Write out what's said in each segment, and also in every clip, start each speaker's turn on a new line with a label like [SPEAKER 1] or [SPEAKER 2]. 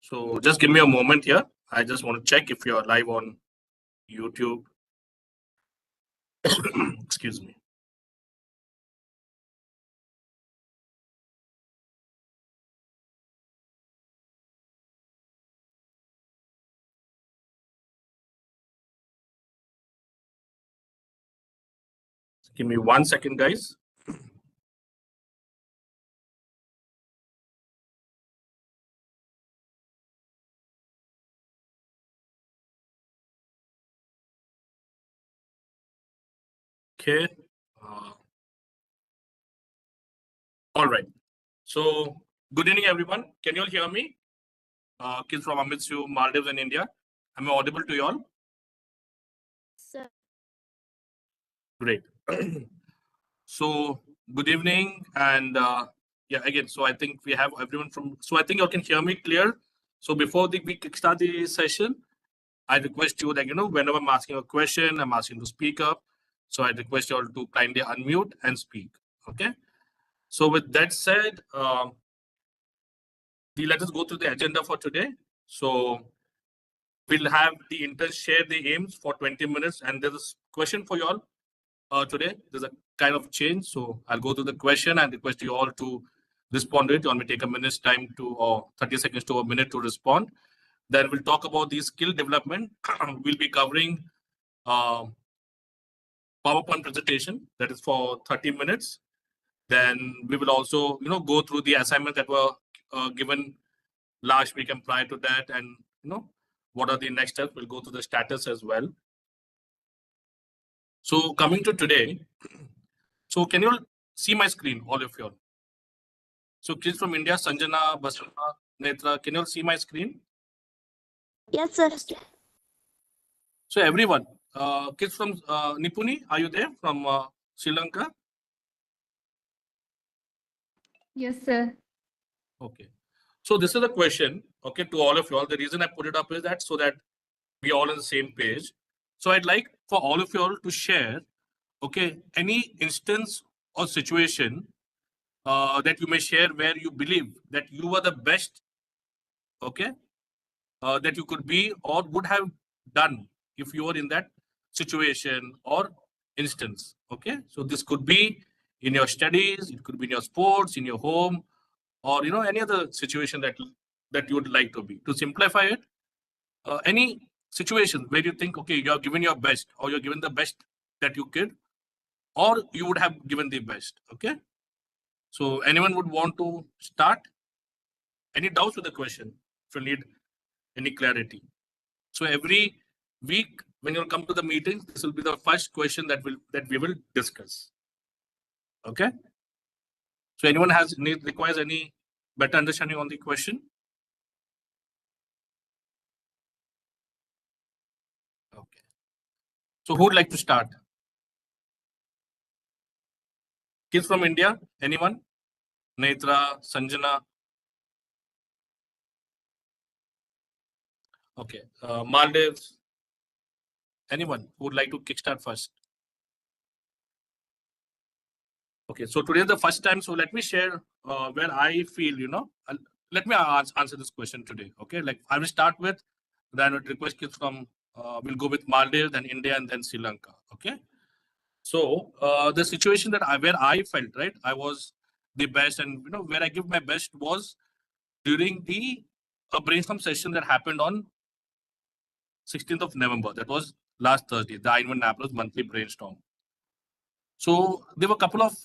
[SPEAKER 1] So just give me a moment here. I just want to check if you're live on YouTube. Excuse me. Give me 1 second, guys. Okay. All right. So good evening, everyone. Can you all hear me? Kids from Amritsar, Maldives, and India. Am I audible to you all?
[SPEAKER 2] Sir.
[SPEAKER 1] Great. So good evening, and yeah, again. So I think we have everyone from. So I think you all can hear me clear. So before we kickstart the session, I request you that whenever I'm asking a question, I'm asking to speak up. So I request you all to kindly unmute and speak. Okay. So with that said, let us go through the agenda for today. So we'll have the interns share the aims for 20 minutes, and there's a question for you all today. There's a kind of change, so I'll go through the question and request you all to respond to it. You may take a minute's time to, or 30 seconds to a minute to respond. Then we'll talk about the skill development. We'll be covering PowerPoint presentation that is for 30 minutes. Then we will also, go through the assignment that were given last week and prior to that, and what are the next steps. We'll go through the status as well. So coming to today, so can you all see my screen, all of you all? So kids from India, Sanjana, Basuna, Netra, can you all see my screen?
[SPEAKER 2] Yes, sir.
[SPEAKER 1] So everyone, kids from Nipuni, are you there from Sri Lanka?
[SPEAKER 2] Yes, sir.
[SPEAKER 1] Okay. So this is a question, okay, to all of you all. The reason I put it up is that so that we all on the same page. So I'd like for all of you all to share, okay, any instance or situation that you may share where you believe that you are the best, okay, that you could be or would have done if you were in that situation or instance. Okay, so this could be in your studies, it could be in your sports, in your home, or any other situation that you would like to be. To simplify it, any situation where you think, okay, you're given your best, or you're given the best that you could, or you would have given the best. Okay, so anyone would want to start? Any doubts with the question? If you need any clarity. So every week when you'll come to the meeting, this will be the first question that we will discuss. Okay. So anyone requires any better understanding on the question? Okay. So who would like to start? Kids from India? Anyone? Netra, Sanjana? Okay. Maldives? Anyone who would like to kickstart first? Okay, so today is the first time. So let me share where I feel, let me answer this question today. Okay, like I will start with, then I would request kids from, we'll go with Maldives, then India, and then Sri Lanka. Okay, so the situation where I felt, right, I was the best, and where I give my best was during the brainstorm session that happened on 16th of November. That was last Thursday, the iINVENT monthly brainstorm. So there were a couple of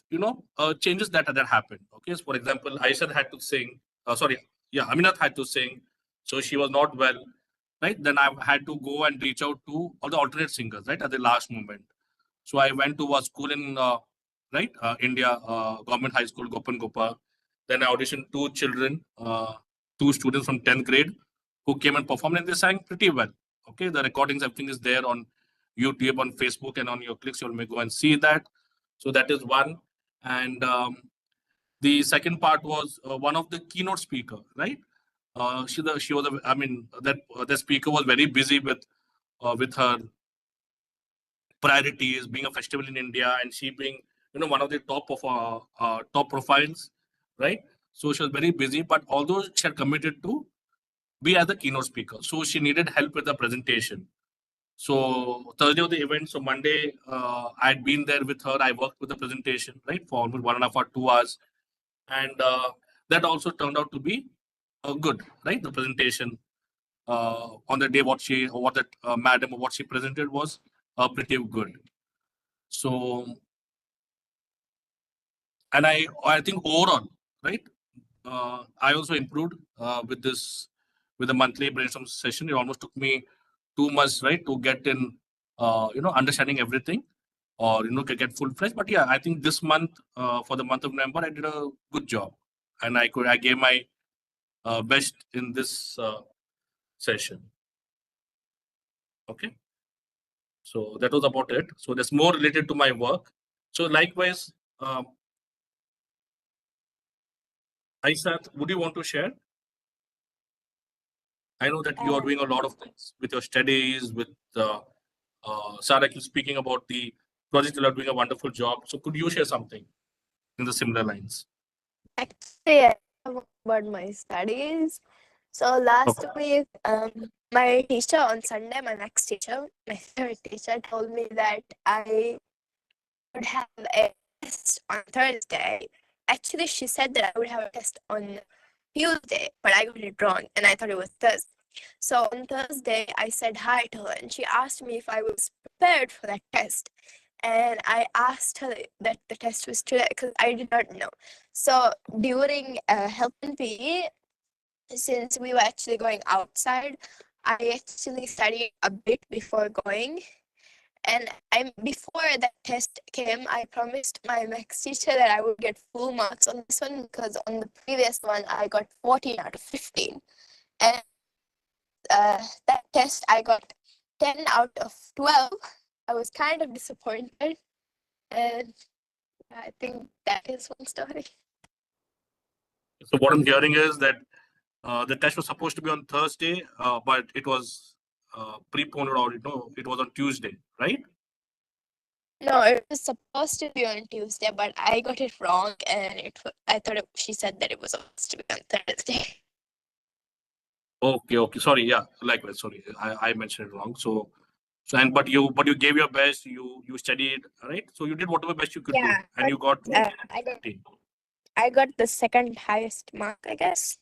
[SPEAKER 1] changes that happened. Okay, so for example, Aisha had to sing. Aminath had to sing, so she was not well. Right, then I had to go and reach out to all the alternate singers. Right, at the last moment. So I went to a school in India, government high school, Gopan Gopa. Then I auditioned two children, two students from 10th grade, who came and performed, and they sang pretty well. Okay, the recordings, everything is there on YouTube, on Facebook, and on your clicks. You may go and see that. So that is one. And the second part was one of the keynote speaker, right? She was, the speaker was very busy with her priorities, being a festival in India, and she being, one of the top profiles, right? So she was very busy, but although she had committed to be as the keynote speaker. So she needed help with the presentation. So Thursday of the event, so Monday, I had been there with her. I worked with the presentation, right, for almost 1.5 or 2 hours. And that also turned out to be good, right? The presentation on the day, what that madam, what she presented was pretty good. So, and I think overall, right, I also improved with the monthly brainstorm session. It almost took me 2 months, right, to get in, understanding everything, or get full fledged. But yeah, I think this month, for the month of November, I did a good job, and I gave my best in this session. Okay, so that was about it. So that's more related to my work. So likewise, Aisat, would you want to share? I know that you are doing a lot of things with your studies, with Sarah keeps speaking about the project. You are doing a wonderful job. So could you share something in the similar lines?
[SPEAKER 2] Actually, I talk about my studies. So last week, my teacher on Sunday, my next teacher, my third teacher, told me that I would have a test on Thursday. Actually, she said that I would have a test on Tuesday, but I got it wrong and I thought it was Thursday. So on Thursday, I said hi to her and she asked me if I was prepared for that test. And I asked her that the test was today because I did not know. So during health and PE, since we were actually going outside, I actually studied a bit before going. And before that test came, I promised my maths teacher that I would get full marks on this one because on the previous one I got 14 out of 15. And that test I got 10 out of 12. I was kind of disappointed. And I think that is one story.
[SPEAKER 1] So what I'm hearing is that the test was supposed to be on Thursday, but it was preponed, or it was on Tuesday, right?
[SPEAKER 2] No, it was supposed to be on Tuesday, but I got it wrong, and I thought she said that it was supposed to be on Thursday.
[SPEAKER 1] Okay. Sorry, yeah. Likewise, sorry, I mentioned it wrong. So but you gave your best. You studied, right? So you did whatever best you could do, and you got
[SPEAKER 2] I got the second highest mark, I guess.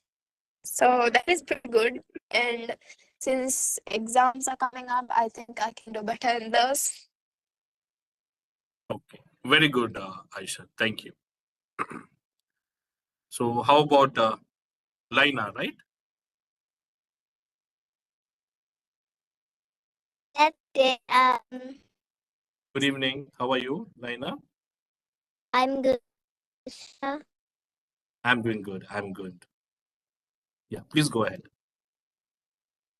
[SPEAKER 2] So that is pretty good. And since exams are coming up, I think I can do better in those.
[SPEAKER 1] Okay, very good, Aisha. Thank you. So how about Laina, right?
[SPEAKER 2] That day,
[SPEAKER 1] Good evening. How are you, Laina?
[SPEAKER 2] I'm good.
[SPEAKER 1] I'm doing good. I'm good. Yeah, please go ahead.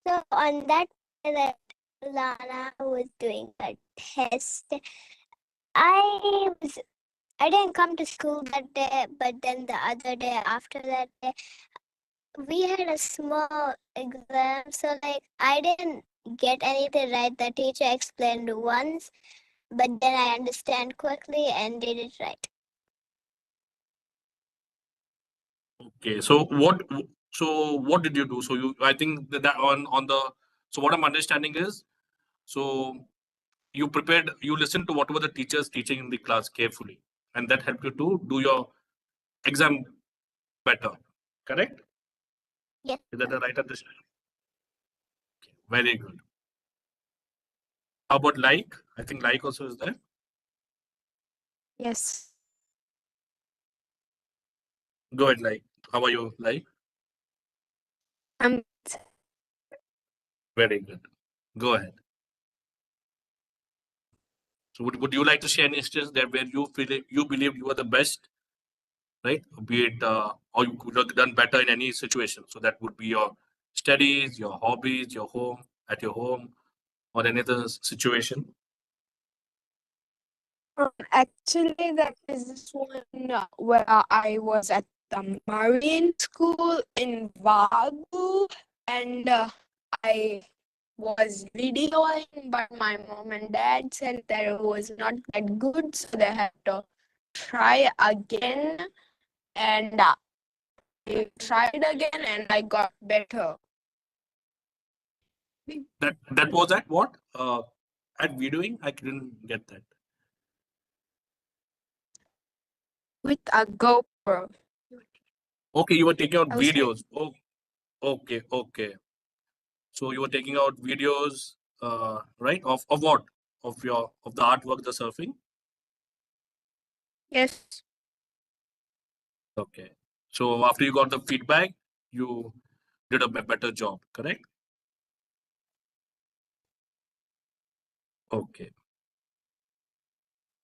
[SPEAKER 2] So on that day that Lana was doing the test, I didn't come to school that day, but then the other day after that day, we had a small exam. So like I didn't get anything right. The teacher explained once, but then I understand quickly and did it right.
[SPEAKER 1] Okay, so what did you do? So I think that on the, so what I'm understanding is, so you prepared, you listened to whatever the teachers teaching in the class carefully, and that helped you to do your exam better. Correct?
[SPEAKER 2] Yes.
[SPEAKER 1] Is that the right understanding? Okay, very good. How about like? I think like also is there.
[SPEAKER 2] Yes.
[SPEAKER 1] Go ahead, like. How are you, like?
[SPEAKER 2] I'm
[SPEAKER 1] Very good. Go ahead. So would you like to share an instance that where you feel you believe you are the best, right? Be it or you could have done better in any situation. So that would be your studies, your hobbies, your home, at your home, or any other situation.
[SPEAKER 2] Actually, that is this one where I was at the Marine School in Vagu, and I was videoing, but my mom and dad said that it was not that good, so they had to try again, and I tried again, and I got better.
[SPEAKER 1] That was at what? At videoing? I couldn't get that.
[SPEAKER 2] With a GoPro.
[SPEAKER 1] Okay, you were taking out
[SPEAKER 2] I was
[SPEAKER 1] videos. Oh, okay, okay. So you were taking out videos, right? Of what? Of the artwork, the surfing.
[SPEAKER 2] yes.
[SPEAKER 1] Okay. So after you got the feedback, you did a better job, correct? Okay.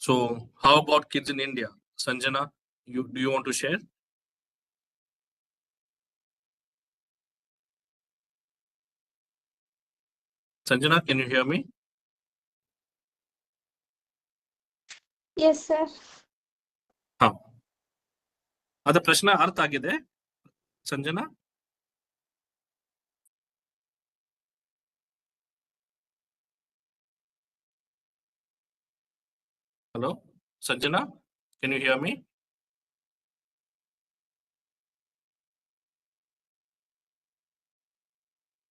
[SPEAKER 1] So how about kids in India? Sanjana, do you want to share? Sanjana, can you hear me?
[SPEAKER 3] Yes, sir.
[SPEAKER 1] ಹಾ ಅದ ಪ್ರಶ್ನೆ ಅರ್ಥ ಆಗಿದೆ Sanjana? Hello, Sanjana, can you hear me?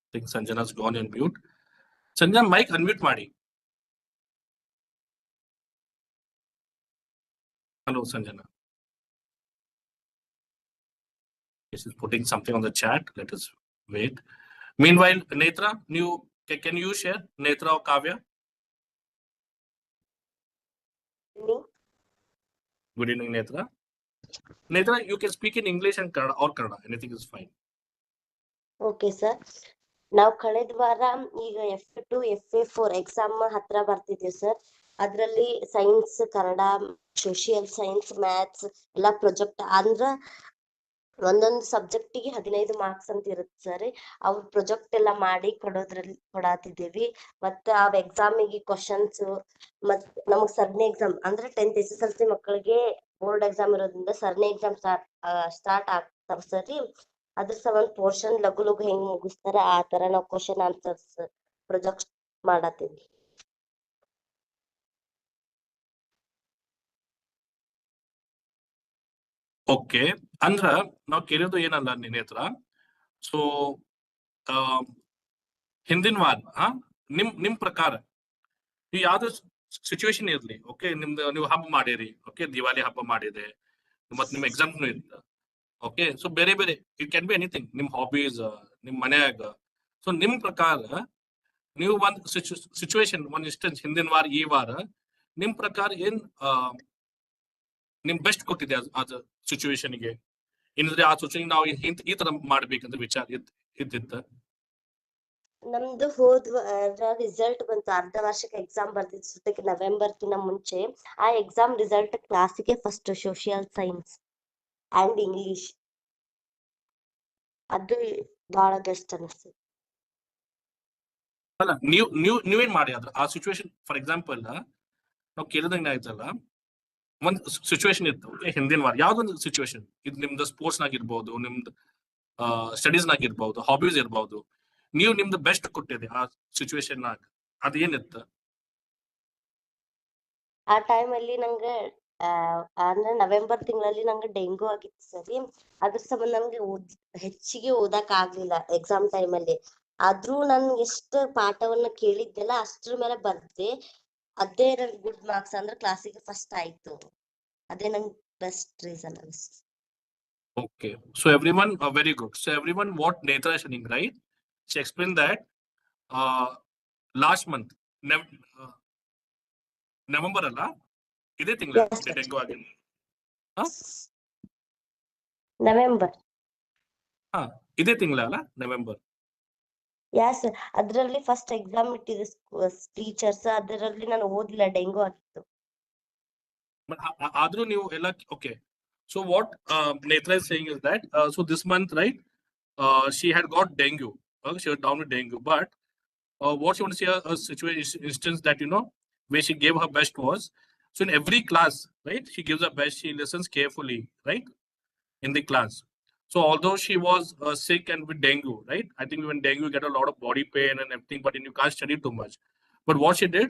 [SPEAKER 1] I think Sanjana's gone on mute. Sanjana, mic unmute ಮಾಡಿ. Hello, Sanjana. This is putting something on the chat. Let us wait. Meanwhile, Netra, can you share? Netra or Kavya?
[SPEAKER 3] Me?
[SPEAKER 1] Good evening, Netra. Netra, you can speak in English and Kannada or Kannada. Anything is fine.
[SPEAKER 3] Okay, sir. ನಾವು ಕಳೆದ ವಾರ ಈಗ F2 FA4 exam ಹತ್ರ ಬರ್ತಿದ್ವಿ sir. ಅದ್ರಲ್ಲಿ science, Kannada, social science, maths ಎಲ್ಲ project ಅಂದ್ರ ಒಂದೊಂದು ಸಬ್ಜೆಕ್ಟಿಗೆ 15 ಮಾರ್ಕ್ಸ್ ಅಂತ ಇರುತ್ತೆ ಸರ್. ಅವ್ರ ಪ್ರೊಜೆಕ್ಟ್ ಎಲ್ಲ ಮಾಡಿ ಕೊಡಾತಿದ್ದೇವಿ. ಮತ್ತೆ ಆ ಎಕ್ಸಾಮಿಗೆ ಕ್ವಶನ್ಸ್ ಮತ್ ನಮಗ್ ಸರಣಿ ಎಕ್ಸಾಮ್ ಅಂದ್ರೆ 10th SSLC ಮಕ್ಕಳಿಗೆ ಬೋರ್ಡ್ ಎಕ್ಸಾಮ್ ಇರೋದ್ರಿಂದ ಸರಣಿ ಎಕ್ಸಾಮ್ ಸ್ಟಾರ್ಟ್ ಆಗ್ತಾವ ಸರಿ. ಅದ್ರ ಸಂಬಂಧ ಪೋರ್ಷನ್ ಲಘು ಲಘು ಹೆಂಗ್ ಮುಗಿಸ್ತಾರ ಆ ತರ ನಾವು ಕ್ವಶನ್ ಆನ್ಸರ್ಸ್ ಪ್ರೊಜೆಕ್ಟ್ ಮಾಡತ್ತೀವಿ.
[SPEAKER 1] ಓಕೆ, ಅಂದ್ರ ನಾವು ಕೇಳೋದು ಏನಲ್ಲ ನೇತ್ರ. ಸೊ ಹಿಂದಿನ ವಾರ ನಿಮ್ ಪ್ರಕಾರ ಈ ಯಾವ್ದು ಸಿಚುವೇಶನ್ ಇರ್ಲಿ, ಓಕೆ, ನಿಮ್ದು ನೀವು ಹಬ್ಬ ಮಾಡಿರಿ, ಓಕೆ, ದಿವಾಲಿ ಹಬ್ಬ ಮಾಡಿದೆ, ಮತ್ ನಿಮ್ ಎಕ್ಸಾಮ್ನು ಇತ್ತು, ಓಕೆ. ಸೊ ಬೇರೆ ಬೇರೆ ಇಟ್ ಕ್ಯಾನ್ ಬಿ ಎನಿಥಿಂಗ್, ನಿಮ್ ಹಾಬೀಸ್, ನಿಮ್ ಮನ್ಯಾಗ. ಸೊ ನಿಮ್ ಪ್ರಕಾರ ನೀವು ಒಂದ್ ಸಿಚುವೇಶನ್, ಒಂದ್ ಇನ್ಸ್ಟೆನ್ಸ್ ಹಿಂದಿನ ವಾರ ಈ ವಾರ ನಿಮ್ ಪ್ರಕಾರ ಏನ್ ನಿಮ್ ಬೆಸ್ಟ್ ಕೊಟ್ಟಿದೆ ಅದ ಸಿಚುವೇಶನ್ಗೆ? ಏನಿದ್ರೆ ಆ ಸಿಚುವೇಶನ್ ನಾವು ಈ ತರ ಮಾಡ್ಬೇಕಂತ ವಿಚಾರ ಇದ್ದಿತ್ತ?
[SPEAKER 3] ನಮ್ದು ಹೋದ್ ರಿಸಲ್ಟ್ ಬಂತು, ಅರ್ಧ ವಾರ್ಷಿಕ ಎಕ್ಸಾಮ್ ಬರ್ತಿತ್ತು ನವೆಂಬರ್ ಕಿನ್ನ ಮುಂಚೆ. ಆ ಎಕ್ಸಾಮ್ ರಿಸಲ್ಟ್ ಕ್ಲಾಸಿಗೆ first social science and English, ಅದು ಬಹಳ ಬೆಸ್ಟ್ ಅನಿಸ್ತು.
[SPEAKER 1] ಅಲ್ಲ, ನೀವೇನ್ ಮಾಡಿ ಅದ್ರ ಆ ಸಿಚುವೇಶನ್? ಫಾರ್ ಎಕ್ಸಾಂಪಲ್ ನಾವು ಕೇಳಿದಂಗ ಆಯ್ತಲ್ಲ, ಒಂದ್ ಸಿಚುವೇಶನ್ ಇತ್ತು, ಹಿಂದಿನ ವಾರ ಯಾವ್ದೊಂದು ಸಿಚುವೇಶನ್, ಇದು ನಿಮ್ದು ಸ್ಪೋರ್ಟ್ಸ್ ನಾಗಿರ್ಬಹುದು, ನಿಮ್ದು ಸ್ಟಡೀಸ್ ನಾಗಿರ್ಬಹುದು, ಹಾಬೀಸ್ ಇರ್ಬಹುದು, ನೀವು ನಿಮ್ದು ಬೆಸ್ಟ್ ಕೊಟ್ಟಿದೆ ಆ ಸಿಚುವೇಶನ್ ನಾಗ, ಅದೇನಿತ್ತು?
[SPEAKER 3] ಆ ಟೈಮ್ ಅಲ್ಲಿ ನಂಗೆ ಅಂದ್ರೆ ನವೆಂಬರ್ ತಿಂಗಳಲ್ಲಿ ನಂಗೆ ಡೆಂಗು ಆಗಿತ್ತು ಸರಿ. ಅದ್ರ ಸಂಬಂಧ ನಮ್ಗೆ ಹೆಚ್ಚಿಗೆ ಓದಕ್ ಆಗ್ಲಿಲ್ಲ ಎಕ್ಸಾಮ್ ಟೈಮ್ ಅಲ್ಲಿ. ಆದ್ರೂ ನನ್ ಎಷ್ಟು ಪಾಠವನ್ನ ಕೇಳಿದ್ದೆಲ್ಲ ಅಷ್ಟ್ರ ಮೇಲೆ ಬರ್ದೆ. ಅದೇ ನನ್ ಗುಡ್ ಮಾರ್ಕ್ಸ್ ಅಂದ್ರೆ ಕ್ಲಾಸಿಗೆ ಫಸ್ಟ್ ಆಯ್ತು. ಅದೇ ನಂಗೆ ಬೆಸ್ಟ್ ರೀಸನ್ ಅನಿಸ್ತು.
[SPEAKER 1] Okay, so everyone, very good. So everyone, what Netra is saying, right? She explained that last month, November ಅಲ್ಲ, ಇದೇ ತಿಂಗಳ ಡೆಂಗು ಆಗಿದೆ.
[SPEAKER 3] ನವೆಂಬರ್,
[SPEAKER 1] ಇದೇ ತಿಂಗಳ ಅಲ್ಲ, ನವೆಂಬರ್.
[SPEAKER 3] ಯಾಸ್, ಅದ್ರಲ್ಲಿ ಫಸ್ಟ್ ಎಕ್ಸಾಮ್ ಇಟ್ಟಿದ್ದು ಟೀಚರ್ಸ್, ಅದರಲ್ಲಿ ನಾನು ಓದಿಲ್ಲ, ಡೆಂಗು ಆಗಿತ್ತು.
[SPEAKER 1] ಆದ್ರೂ ನೀವು ಎಲ್ಲ okay. So what Netra is saying is that so this month, right, she had got dengue. She was down with dengue, but what she wants to say a situation instance that where she gave her best was, so in every class, right, she gives her best, she listens carefully, right, in the class. So although she was sick and with dengue, right, I think when dengue you get a lot of body pain and everything, but then you can't study too much. But what she did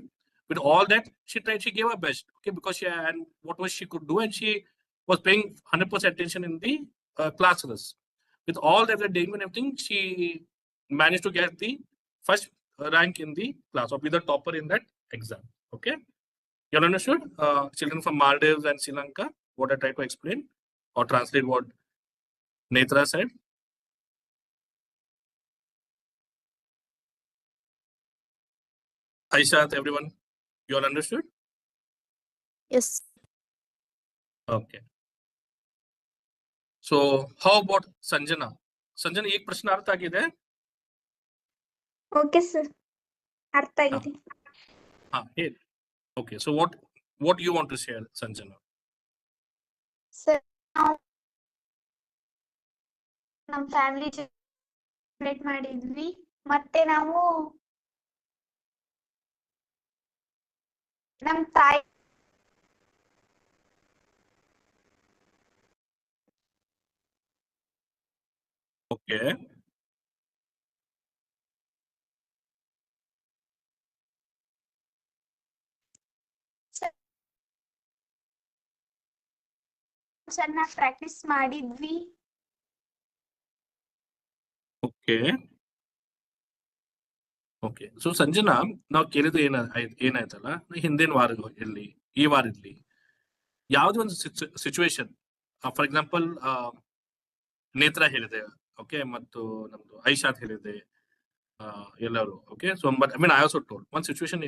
[SPEAKER 1] with all that, she tried, she gave her best, okay, because she and what was she could do, and she was paying 100% attention in the classes. With all that, the dengue and everything, she managed to get the first rank in the class or be the topper in that exam. Okay, you all understood? Children from Maldives and Sri Lanka, what I try to explain or translate what Netra said. Aishat, everyone, you all understood?
[SPEAKER 2] Yes.
[SPEAKER 1] Okay. So how about Sanjana? Sanjana, एक प्रश्न अर्थ आಗಿದೆ?
[SPEAKER 4] Okay, sir. ಅರ್ಥ ಆಗಿದೆ.
[SPEAKER 1] Hey. Okay, so what you want to share, Sanjana?
[SPEAKER 4] Sir ನಾವು ನಮ್ಮ family celebrate ಮಾಡಿದ್ವಿ ಮತ್ತೆ ನಾವು ನಮ್ಮ ತಾಯಿ
[SPEAKER 1] Okay.
[SPEAKER 4] ಚೆನ್ನಾಗಿ ಪ್ರಾಕ್ಟೀಸ್ ಮಾಡಿದ್ವಿ.
[SPEAKER 1] Okay. ಓಕೆ ಸೊ ಸಂಜನಾ ನಾವು ಕೇಳಿದ್ದು ಏನಾಯ್ತಲ್ಲ ಹಿಂದಿನ ವಾರ ಇರ್ಲಿ ಈ ವಾರ ಇರ್ಲಿ ಯಾವುದೇ ಒಂದು ಸಿಚುವೇಶನ್ ಫಾರ್ ಎಕ್ಸಾಂಪಲ್ ನೇತ್ರ ಹೇಳಿದೆ ಓಕೆ ಮತ್ತು ನಮ್ದು ಐಶಾತ್ ಹೇಳಿದೆ ಎಲ್ಲರೂ okay so but I mean I also told ಒಂದು ಸಿಚುವೇಶನ್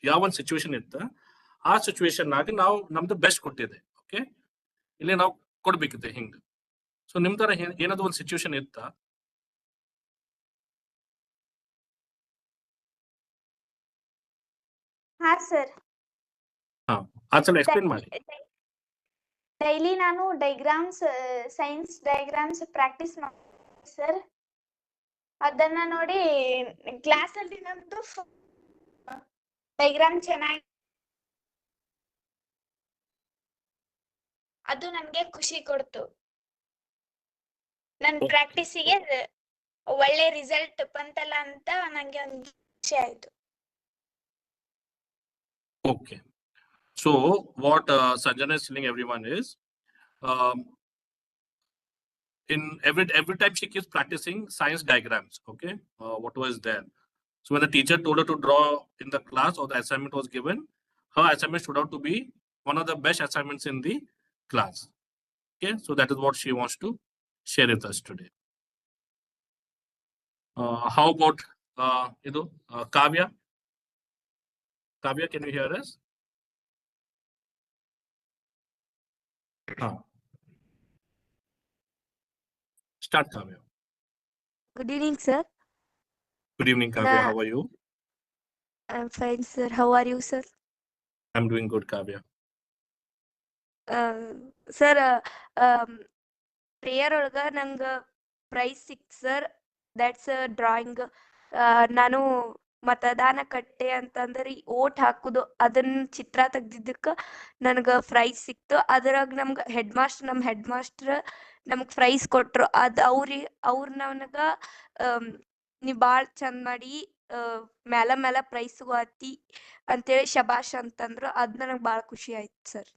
[SPEAKER 1] ಯಾವ ಒಂದು ಸಿಚುವೇಶನ್ ಇತ್ತ ಆ ಸಿಚುವೇಶನ್ ಆಗಿ ನಾವು ನಮ್ದು ಬೆಸ್ಟ್ ಕೊಟ್ಟಿದೆ ಓಕೆ ಇಲ್ಲಿ ನಾವು ಕೊಡ್ಬೇಕಿದೆ ಹಿಂಗೆ ಸೊ ನಿಮ್ ತರ ಏನಾದ್ರು ಒಂದು ಸಿಚುವೇಶನ್ ಇತ್ತ
[SPEAKER 4] ಹಾ ಸರ್.
[SPEAKER 1] ಆಚರಣೆ ಎಕ್ಸ್ಪ್ಲೇನ್ ಮಾಡಿ.
[SPEAKER 4] ಡೈಲಿ ನಾನು ಡೈಗ್ರಾಮ್ಸ್ ಸೈನ್ಸ್ ಡೈಗ್ರಾಮ್ಸ್ ಪ್ರಾಕ್ಟೀಸ್ ಮಾಡ್ತೀನಿ ಸರ್. ಅದನ್ನ ನೋಡಿ ಕ್ಲಾಸ್ ಅಲ್ಲಿ ನಮ್ದು ಡೈಗ್ರಾಮ್ ಚೆನ್ನಾಗಿ ಅದು ನನ್ಗೆ ಖುಷಿ ಕೊಡ್ತು. ನನ್ನ ಪ್ರಾಕ್ಟೀಸಿಗೆ ಒಳ್ಳೆ ರಿಸಲ್ಟ್ ಬಂತಲ್ಲ ಅಂತ ನಂಗೆ ಒಂದು ಖುಷಿ ಆಯ್ತು.
[SPEAKER 1] Okay. So what Sanjana is telling everyone is, in every time she keeps practicing science diagrams. Okay, what was there? So when the teacher told her to draw in the class or the assignment was given, her assignment stood out to be one of the best assignments in the class. Okay, so that is what she wants to share with us today. How about Kavya? Kavya, can you hear us? Start, Kavya.
[SPEAKER 5] Good evening, sir.
[SPEAKER 1] Good evening, Kavya. How are you?
[SPEAKER 5] I'm fine, sir. How are you, sir?
[SPEAKER 1] I'm doing good, Kavya.
[SPEAKER 5] Sir, prayer ಒಳಗ ನಂಗ price ಸಿಕ್ತು sir. That's drawing. ನಾನು ಮತದಾನ ಕಟ್ಟೆ ಅಂತಂದ್ರೆ vote ಹಾಕುದು ಅದನ್ನ ಚಿತ್ರ ತೆಗ್ದಿದ್ದಕ್ಕ ನನಗ ಪ್ರೈಸ್ ಸಿಕ್ತು. ಅದ್ರಾಗ ನಮ್ಗ ನಮ್ಮ ಹೆಡ್ ಮಾಸ್ಟರ್ ನಮಗ್ ಪ್ರೈಸ್ ಕೊಟ್ರು. ಅದ್ ಅವ್ರ ನನಗ ನೀ ಬಾಳ್ ಚಂದ ಮಾಡಿ ಮೇಲ ಪ್ರೈಸ್ ತಗೋತಿ ಅಂತೇಳಿ ಶಬಾಷ್ ಅಂತಂದ್ರು. ಅದ್ ನನಗ್ ಬಾಳ ಖುಷಿ ಆಯ್ತು ಸರ್.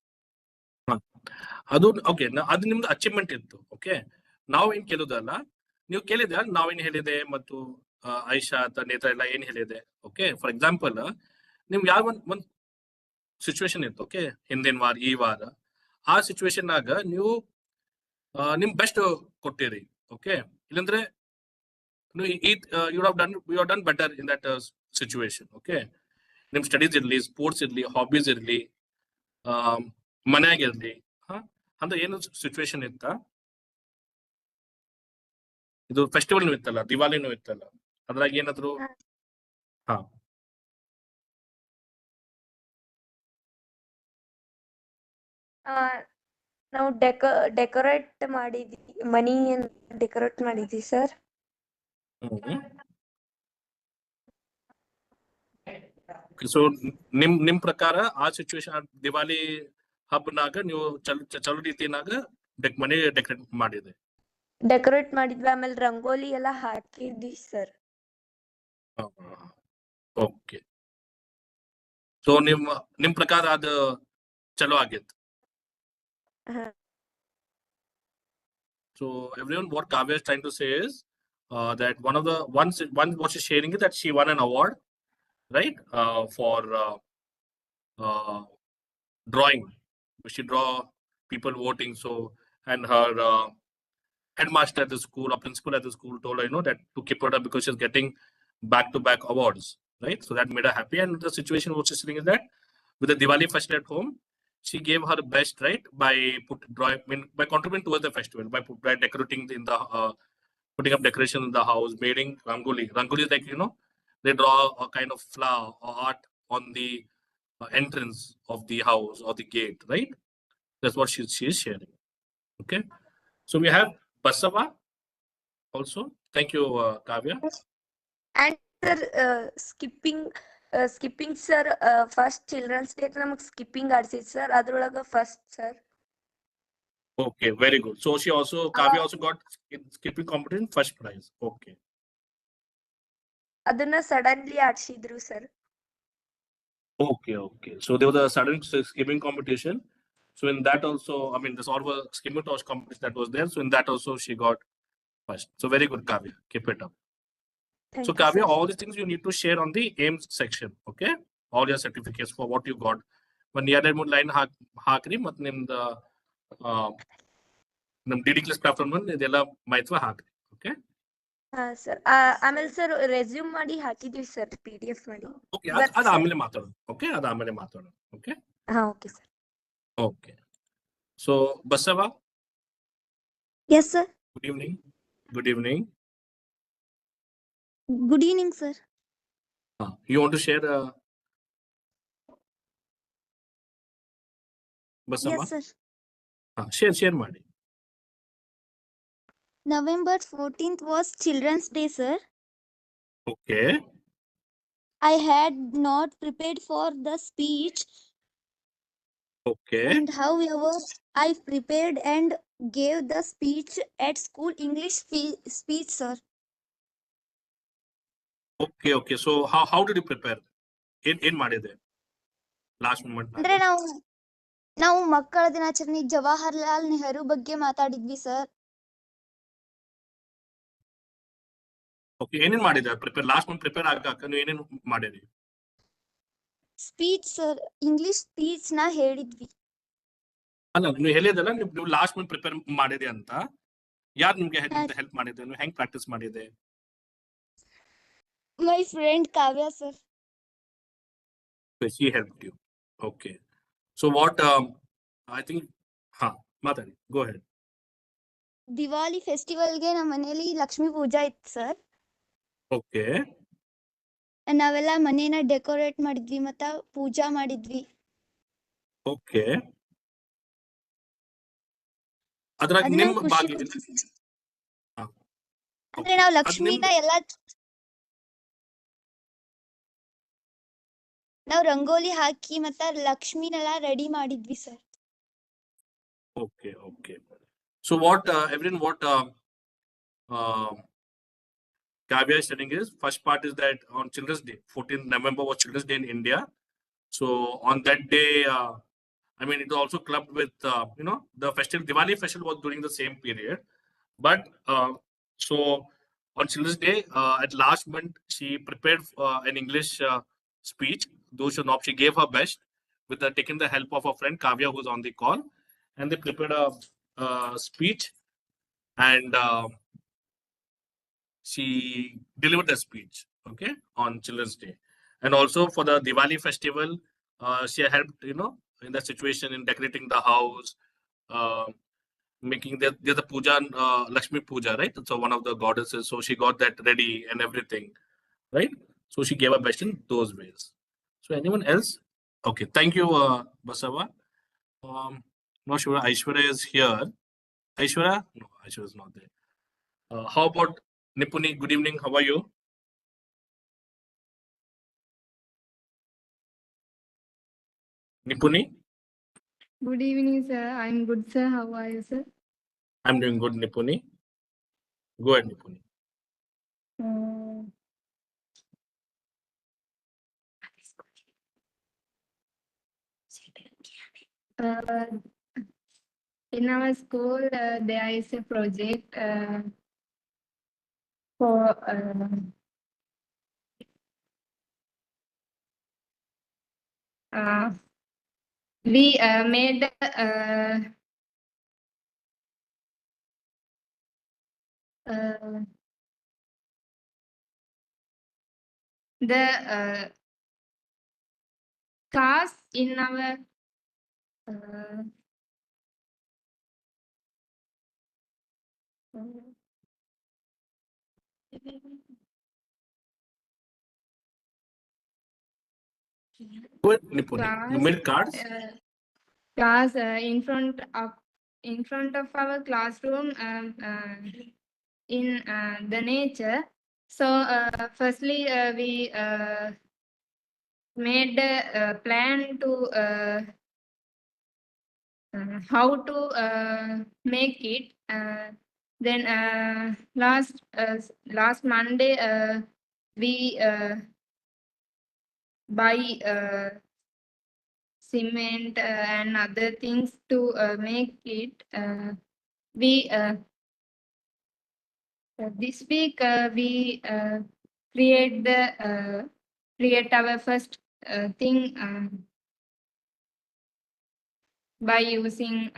[SPEAKER 1] ಅದು ಓಕೆ, ಅದು ನಿಮ್ದು ಅಚೀವ್ಮೆಂಟ್ ಇತ್ತು. ಓಕೆ, ನಾವು ಏನ್ ಕೇಳುದಲ್ಲ, ನೀವು ಕೇಳಿದ ನಾವೇನ್ ಹೇಳಿದೆ ಮತ್ತು ಐಶಾ ನೇತ್ರ ಎಲ್ಲ ಏನ್ ಹೇಳಿದೆ. ಓಕೆ, ಫಾರ್ ಎಕ್ಸಾಂಪಲ್ ನಿಮ್ಗೆ ಯಾವ ಒಂದ್ ಸಿಚುವೇಶನ್ ಇತ್ತು. ಓಕೆ, ಹಿಂದಿನ ವಾರ ಈ ವಾರ ಆ ಸಿಚುವೇಶನ್ ಆಗ ನೀವು ನಿಮ್ ಬೆಸ್ಟ್ ಕೊಟ್ಟಿರಿ. ಓಕೆ, ಇಲ್ಲಂದ್ರೆ you have done better in that situation. Okay, ನಿಮ್ ಸ್ಟಡೀಸ್ ಇರ್ಲಿ, ಸ್ಪೋರ್ಟ್ಸ್ ಇರ್ಲಿ, ಹಾಬೀಸ್ ಇರ್ಲಿ, ಮನೆಯಾಗಿರ್ಲಿ, ಅಂದ್ರೆ ಏನು ಸಿಚುವೇಶನ್ ಇತ್ತ. ಇದು ಫೆಸ್ಟಿವಲ್ ಇತ್ತಲ್ಲ, ದಿವಾಲಿನೂ ಇತ್ತಲ್ಲ, ಅದ್ರಾಗ ಏನಾದ್ರು
[SPEAKER 5] ನಾವು ಡೆಕೋರೇಟ್ ಮಾಡಿದ್ವಿ, ಮನಿ ಡೆಕೋರೇಟ್ ಮಾಡಿದ್ವಿ ಸರ್.
[SPEAKER 1] ಸೊ ನಿಮ್ ಪ್ರಕಾರ ಆ ಸಿಚುವೇಶನ್ ದಿವಾಲಿ ಹಬ್ಬನಾಗ ನೀವು ಚಲೋ ರೀತಿನಾಗ ಮನೆ ಡೆಕೋರೇಟ್ ಮಾಡಿದೆ.
[SPEAKER 5] ಡೆಕೋರೇಟ್ ಮಾಡಿದ್ವಿ, ಆಮೇಲೆ ರಂಗೋಲಿ ಎಲ್ಲ ಹಾಕಿದ್ವಿ ಸರ್.
[SPEAKER 1] ಓಕೆ, ಸೊ ನಿಮ್ ಪ್ರಕಾರ ಅದು ಚಲೋ ಆಗಿತ್ತು. So everyone, what Kavya is trying to say is, that one what she's sharing is that she won an award, right, for drawing. She draw people voting. So, and her headmaster at the school or principal at the school told her, that to keep her up because she's getting back-to-back awards, right? So that made her happy. And the situation was she's saying is that with the Diwali festival at home, she gave her best, right, by by contributing towards the festival, by decorating in the putting up decoration in the house, making rangoli. Rangoli is like they draw a kind of flower or art on the entrance of the house or the gate, right? That's what she is sharing. Okay, so we have Basava also. Thank you, Kavya.
[SPEAKER 5] And sir, skipping sir, first children's day ನಮಗ್ skipping ಆಡ್ಸಿದ್ sir ಅದ್ರೊಳಗ first sir.
[SPEAKER 1] Okay, very good. So Kavya also got skipping competition first prize. Okay.
[SPEAKER 5] ಅದನ್ನ suddenly ಆಡ್ಸಿದ್ರು sir.
[SPEAKER 1] Okay. So there was a sudden skipping competition. So in that also, I mean, this all was skipping toss competition that was there. So in that also she got first. So very good, Kavya. Keep it up.
[SPEAKER 5] Thank
[SPEAKER 1] So
[SPEAKER 5] you,
[SPEAKER 1] Kavya,
[SPEAKER 5] sir.
[SPEAKER 1] all these things you need to share on the aims section. Okay, all your certificates for what you got. When you had line hakri mat nimda num DD class platform ಇದೆಲ್ಲ ಮಾಹಿತಿ ಹಾಕ್ರಿ. Okay.
[SPEAKER 5] ಹಾ sir, ಆಮೇಲೆ sir resume ಮಾಡಿ ಹಾಕಿದ್ವಿ sir, PDF ಮಾಡಿ.
[SPEAKER 1] Okay, ಅದು ಆಮೇಲೆ ಮಾತಾಡೋಣ. Okay, ಅದು ಆಮೇಲೆ ಮಾತಾಡೋಣ. Okay.
[SPEAKER 5] ಹಾ, okay sir.
[SPEAKER 1] Okay. So Basava.
[SPEAKER 6] Yes, sir.
[SPEAKER 1] Good evening. Good evening.
[SPEAKER 6] Good evening, sir.
[SPEAKER 1] You want to share Basava?
[SPEAKER 6] Yes, sir.
[SPEAKER 1] Share ಮಾಡಿ.
[SPEAKER 6] November 14th was Children's Day, sir.
[SPEAKER 1] Okay.
[SPEAKER 6] I had not prepared for the speech.
[SPEAKER 1] Okay.
[SPEAKER 6] And however, I prepared and gave the speech at school English speech, sir.
[SPEAKER 1] Okay. So how did you prepare? ಏನ್ ಮಾಡಿದೆ last moment?
[SPEAKER 6] ಅಂದ್ರೆ ನಾವು ಮಕ್ಕಳ ದಿನಾಚರಣೆ ಜವಾಹರ್ಲಾಲ್ ನೆಹರು ಬಗ್ಗೆ ಮಾತಾಡಿದ್ವಿ sir.
[SPEAKER 1] Okay, ಏನೇನ್ ಮಾಡಿದೆ ಪ್ರಿಪೇರ್ ಲಾಸ್ಟ್ ಮೂಮೆಂಟ್ ಪ್ರಿಪೇರ್ ಆಗಕ್ಕೆ ನೀವು ಏನೇನು ಮಾಡಿರಿ?
[SPEAKER 6] ಸ್ಪೀಚ್ ಸರ್, ಇಂಗ್ಲಿಷ್ ಸ್ಪೀಚ್ ನ ಹೇಳಿದ್ವಿ.
[SPEAKER 1] ಅಲ್ಲ, ನೀವು ಹೇಳಿದಲ್ಲ ನೀವು ಲಾಸ್ಟ್ ಮೂಮೆಂಟ್ ಪ್ರಿಪೇರ್ ಮಾಡಿದೆ ಅಂತ. ಯಾರು ನಿಮ್ಗೆ ಹೆಲ್ಪ್ ಮಾಡಿದೆ? ನೀವು ಹೆಂಗ್ ಪ್ರಾಕ್ಟೀಸ್ ಮಾಡಿದೆ?
[SPEAKER 6] My friend Kavya, sir.
[SPEAKER 1] She helped you. Okay. So what I think ಮಾತಾಡಿ, go ahead.
[SPEAKER 6] ದಿವಾಲಿ ಫೆಸ್ಟಿವಲ್ಗೆ ನಮ್ಮ ಮನೇಲಿ ಲಕ್ಷ್ಮೀ ಪೂಜಾ ಇತ್ತು ಸರ್.
[SPEAKER 1] ಓಕೆ.
[SPEAKER 6] ನಾವೆಲ್ಲ ಮನೇನ ಡೆಕೋರೇಟ್ ಮಾಡಿದ್ವಿ ಮತ್ತ ಪೂಜಾ ಮಾಡಿದ್ವಿ.
[SPEAKER 1] ಓಕೆ. ಅದ್ರಾಗ ನಿಮ್ಮ ಭಾಗ
[SPEAKER 6] ಅಂದ್ರೆ ನಾವು ಲಕ್ಷ್ಮೀನ ಎಲ್ಲ ನಾವು ರಂಗೋಲಿ ಹಾಕಿ ಮತ್ತ ಲಕ್ಷ್ಮೀನೆಲ್ಲ ರೆಡಿ ಮಾಡಿದ್ವಿ sir.
[SPEAKER 1] Okay. So what Kavya is telling is, first part is that on Children's Day, 14th November was Children's Day in India. So on that day, I mean, it also clubbed with, the festival, Diwali festival was during the same period. But so on Children's Day, at last month, she prepared an English speech. Though she gave her best with taking the help of her friend Kavya, who's on the call. And they prepared a speech, and she delivered the speech, okay, on Children's Day. And also for the Diwali festival, she helped, in the situation in decorating the house, making there's a puja, Lakshmi Puja, right? So one of the goddesses, so she got that ready and everything, right? So she gave her best in those ways. So anyone else? Okay, thank you, Basava. Not sure Aishwarya is here. Aishwarya? No, Aishwarya is not there. How about Nipuni? Good evening. How are you? Nipuni?
[SPEAKER 7] Good evening, sir. I'm good, sir. How are you, sir?
[SPEAKER 1] I'm doing good, Nipuni. Go ahead, Nipuni.
[SPEAKER 7] In our school, there is a project. for we made the cars in our
[SPEAKER 1] Go ahead, Nipuni. You
[SPEAKER 7] class
[SPEAKER 1] made cards.
[SPEAKER 7] class in front of our classroom in the nature. So firstly we made a plan to how to make it. Then last Monday we buy cement and other things to make it. We this week we create our first thing by using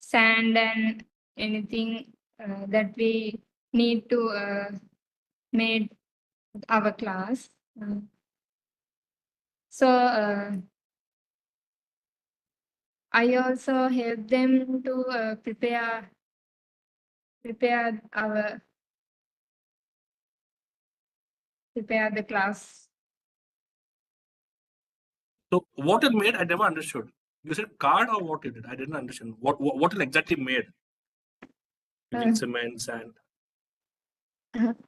[SPEAKER 7] sand and anything that we need to make our class. So I also help them to prepare the class.
[SPEAKER 1] So what it made, I never understood. You said card or what it did? I didn't understand. What it exactly made? Using cement, sand.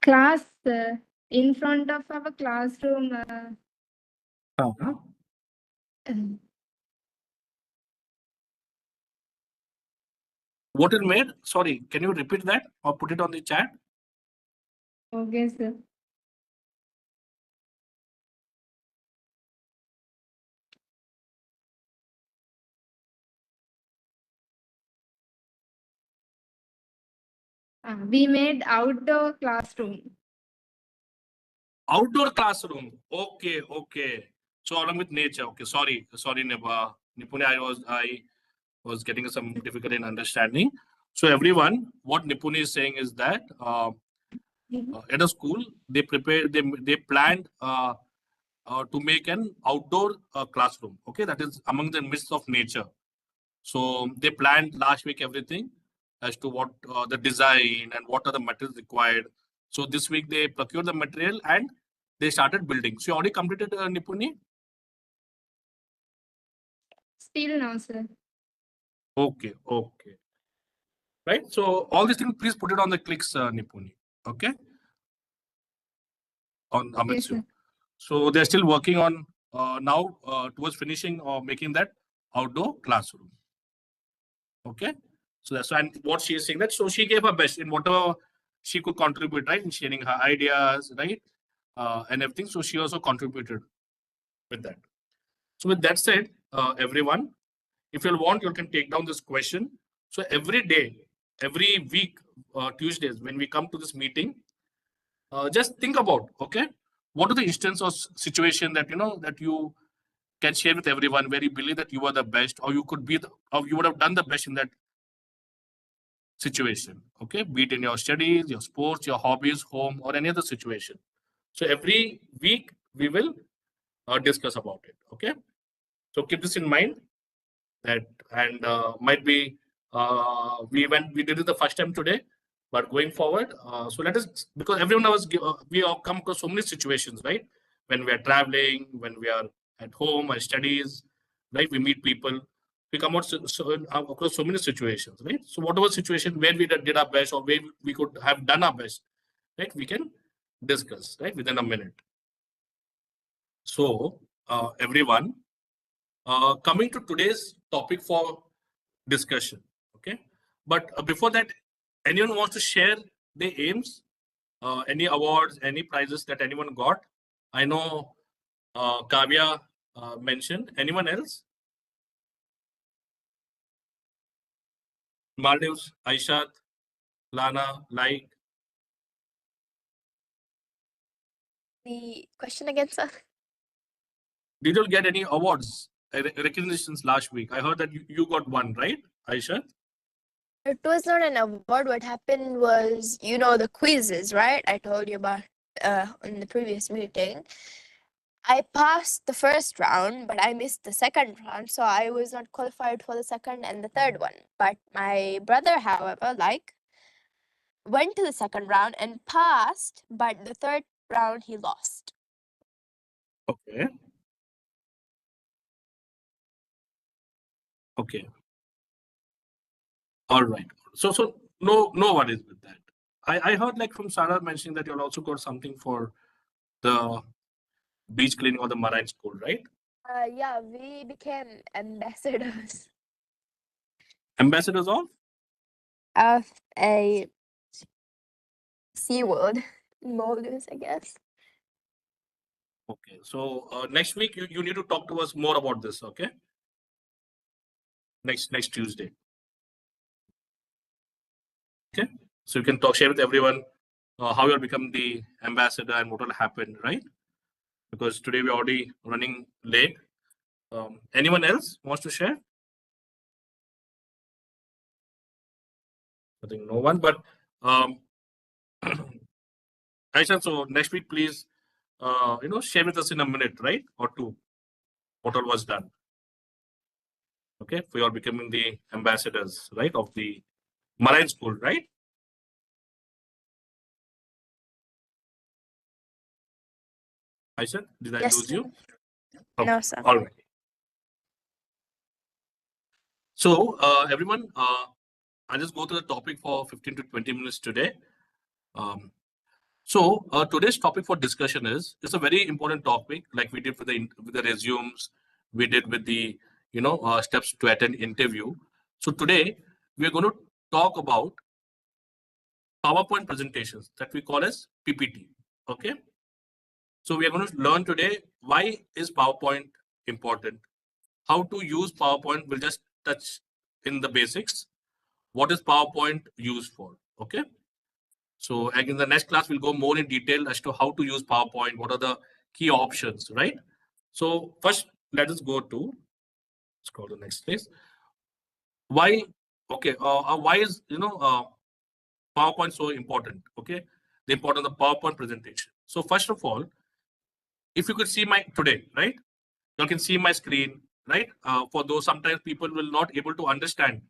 [SPEAKER 7] Class in front of our classroom.
[SPEAKER 1] What it made? Sorry, can you repeat that or put it on the chat?
[SPEAKER 7] Okay, sir. We made outdoor classroom.
[SPEAKER 1] Outdoor classroom. Okay, okay. So along with nature. Okay, sorry, Nipuni. I was getting some difficulty in understanding. So everyone, what Nipuni is saying is that at a school they planned to make an outdoor classroom. Okay, that is among the midst of nature. So they planned last week everything as to what the design and what are the materials required. So this week they procured the material and they started building. So you already completed Nipuni?
[SPEAKER 7] Still no, sir.
[SPEAKER 1] Okay, okay. Right. So all these things, please put it on the clicks, Nipuni. Okay. On Amitsu.
[SPEAKER 7] Yes,
[SPEAKER 1] so they're still working on now towards finishing or making that outdoor classroom. Okay. So that's and what she is saying that so she gave her best in whatever she could contribute, right? In sharing her ideas, right? And everything. So she also contributed with that. So with that said, everyone, if you want, you can take down this question. So every day, every week, Tuesdays, when we come to this meeting, just think about, okay, what are the instance or situation that that you can share with everyone where you believe that you are the best, or you could be, or you would have done the best in that situation. Okay, be it in your studies, your sports, your hobbies, home, or any other situation. So every week we will discuss about it. Okay, so keep this in mind. That and might be we did it the first time today, but going forward, so let us because everyone of us we have come across so many situations, right? When we are traveling, when we are at home or studies, right? We meet people, we come out across so many situations, right? So whatever situation where we did our best or where we could have done our best, right? We can discuss right within a minute. So everyone, coming to today's topic for discussion. Okay, but before that, anyone wants to share their aims, any awards, any prizes that anyone got? I know Kavya mentioned. Anyone else? Maldives, Aishat, Lana, like
[SPEAKER 2] the question again, sir?
[SPEAKER 1] Did you get any awards, recognitions last week? I heard that you got one, right, Aisha?
[SPEAKER 2] It was not an award. What happened was, you know, the quizzes, right? I told you about in the previous meeting. I passed the first round, but I missed the second round, so I was not qualified for the second and the third one. But my brother, however, went to the second round and passed, but the third round he lost.
[SPEAKER 1] Okay. Okay. All right. So no worries with that. I heard like from Sarah mentioning that you also got something for the beach cleaning or the marine school, right?
[SPEAKER 2] Yeah, we became ambassadors
[SPEAKER 1] Ambassadors of?
[SPEAKER 2] of a SeaWorld Maldives, I guess.
[SPEAKER 1] Okay. So next week you need to talk to us more about this, okay? Next Tuesday. Okay. So you can share with everyone how you'll become the ambassador and what will happen, right? Because today we're already running late. Anyone else wants to share? I think no one, but Aisha, so next week, please, share with us in a minute, right? Or two, what all was done. Okay, for you all becoming the ambassadors, right, of the marine school, right? Aisha, did I
[SPEAKER 2] Yes,
[SPEAKER 1] lose
[SPEAKER 2] sir.
[SPEAKER 1] you?
[SPEAKER 2] No, sir.
[SPEAKER 1] All right. So, everyone, I'll just go to the topic for 15 to 20 minutes today. So today's topic for discussion is it's a very important topic, like we did with the resumes, we did with the steps to attend interview. So today we are going to talk about PowerPoint presentations that we call as PPT. Okay. So we are going to learn today why is PowerPoint important, how to use PowerPoint. We'll just touch in the basics. What is PowerPoint used for? Okay. So in the next class, we'll go more in detail as to how to use PowerPoint, what are the key options, right? So first, let us go to, let's go to the next place. Why, okay, why is, PowerPoint so important, okay? The importance of the PowerPoint presentation. So first of all, if you could see my today, right? You can see my screen, right? For those, sometimes people will not able to understand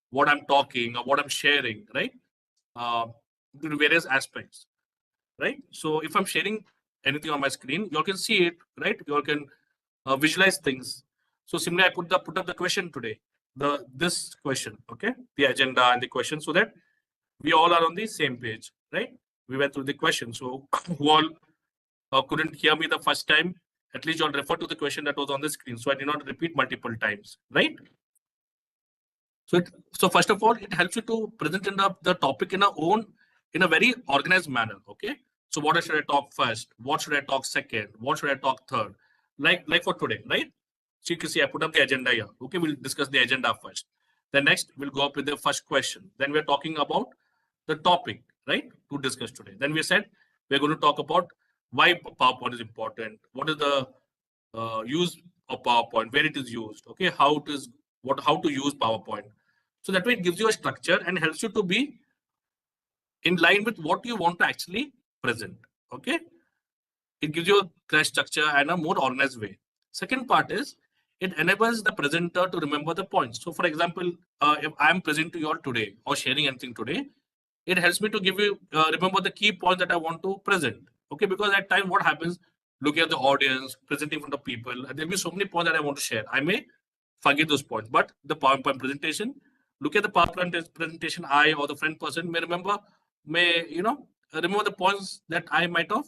[SPEAKER 1] what I'm talking or what I'm sharing, right? To various aspects. Right? So if I'm sharing anything on my screen, you all can see it, right? You all can visualize things. So similarly, I put up the question today, this question, okay, the agenda and the question, so that we all are on the same page, right? We went through the question. So who all couldn't hear me the first time, at least you all refer to the question that was on the screen, so I did not repeat multiple times, right? So first of all, it helps you to present the topic in a very organized manner. Okay. So what should I talk first? What should I talk second? What should I talk third? Like for today, right? So you can see I put up the agenda here. Okay, we'll discuss the agenda first. Then next we'll go up with the first question. Then we're talking about the topic, right? To discuss today. Then we said we're going to talk about why PowerPoint is important. What is the use of PowerPoint? Where it is used? Okay, how to use PowerPoint. So that way it gives you a structure and helps you to be in line with what you want to actually present. Okay. It gives you a clear structure and a more organized way. Second part is it enables the presenter to remember the points. So for example, if I'm presenting to you all today or sharing anything today, it helps me to give you, remember the key points that I want to present. Okay. Because at time what happens, looking at the audience, presenting in front of people, there'll be so many points that I want to share. I may forget those points, but the PowerPoint presentation, look at the PowerPoint presentation, I or the friend person may remember the points that I might have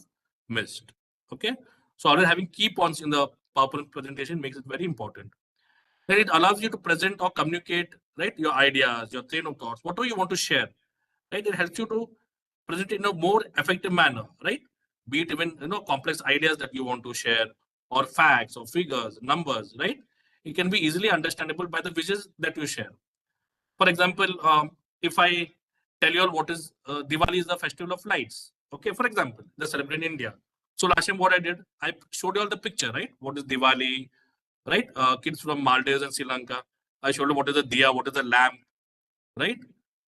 [SPEAKER 1] missed. Okay. So always having key points in the PowerPoint presentation makes it very important. Then it allows you to present or communicate, right, your ideas, your train of thoughts, whatever you want to share, right? It helps you to present it in a more effective manner, right? Be it even complex ideas that you want to share, or facts, or figures, numbers, right? It can be easily understandable by the visuals that you share. For example, if I tell you all what is Diwali is the festival of lights. Okay, for example, they celebrate in India. So last time what I did, I showed you all the picture, right? What is Diwali, right? Kids from Maldives and Sri Lanka. I showed you what is the diya, what is the lamp, right?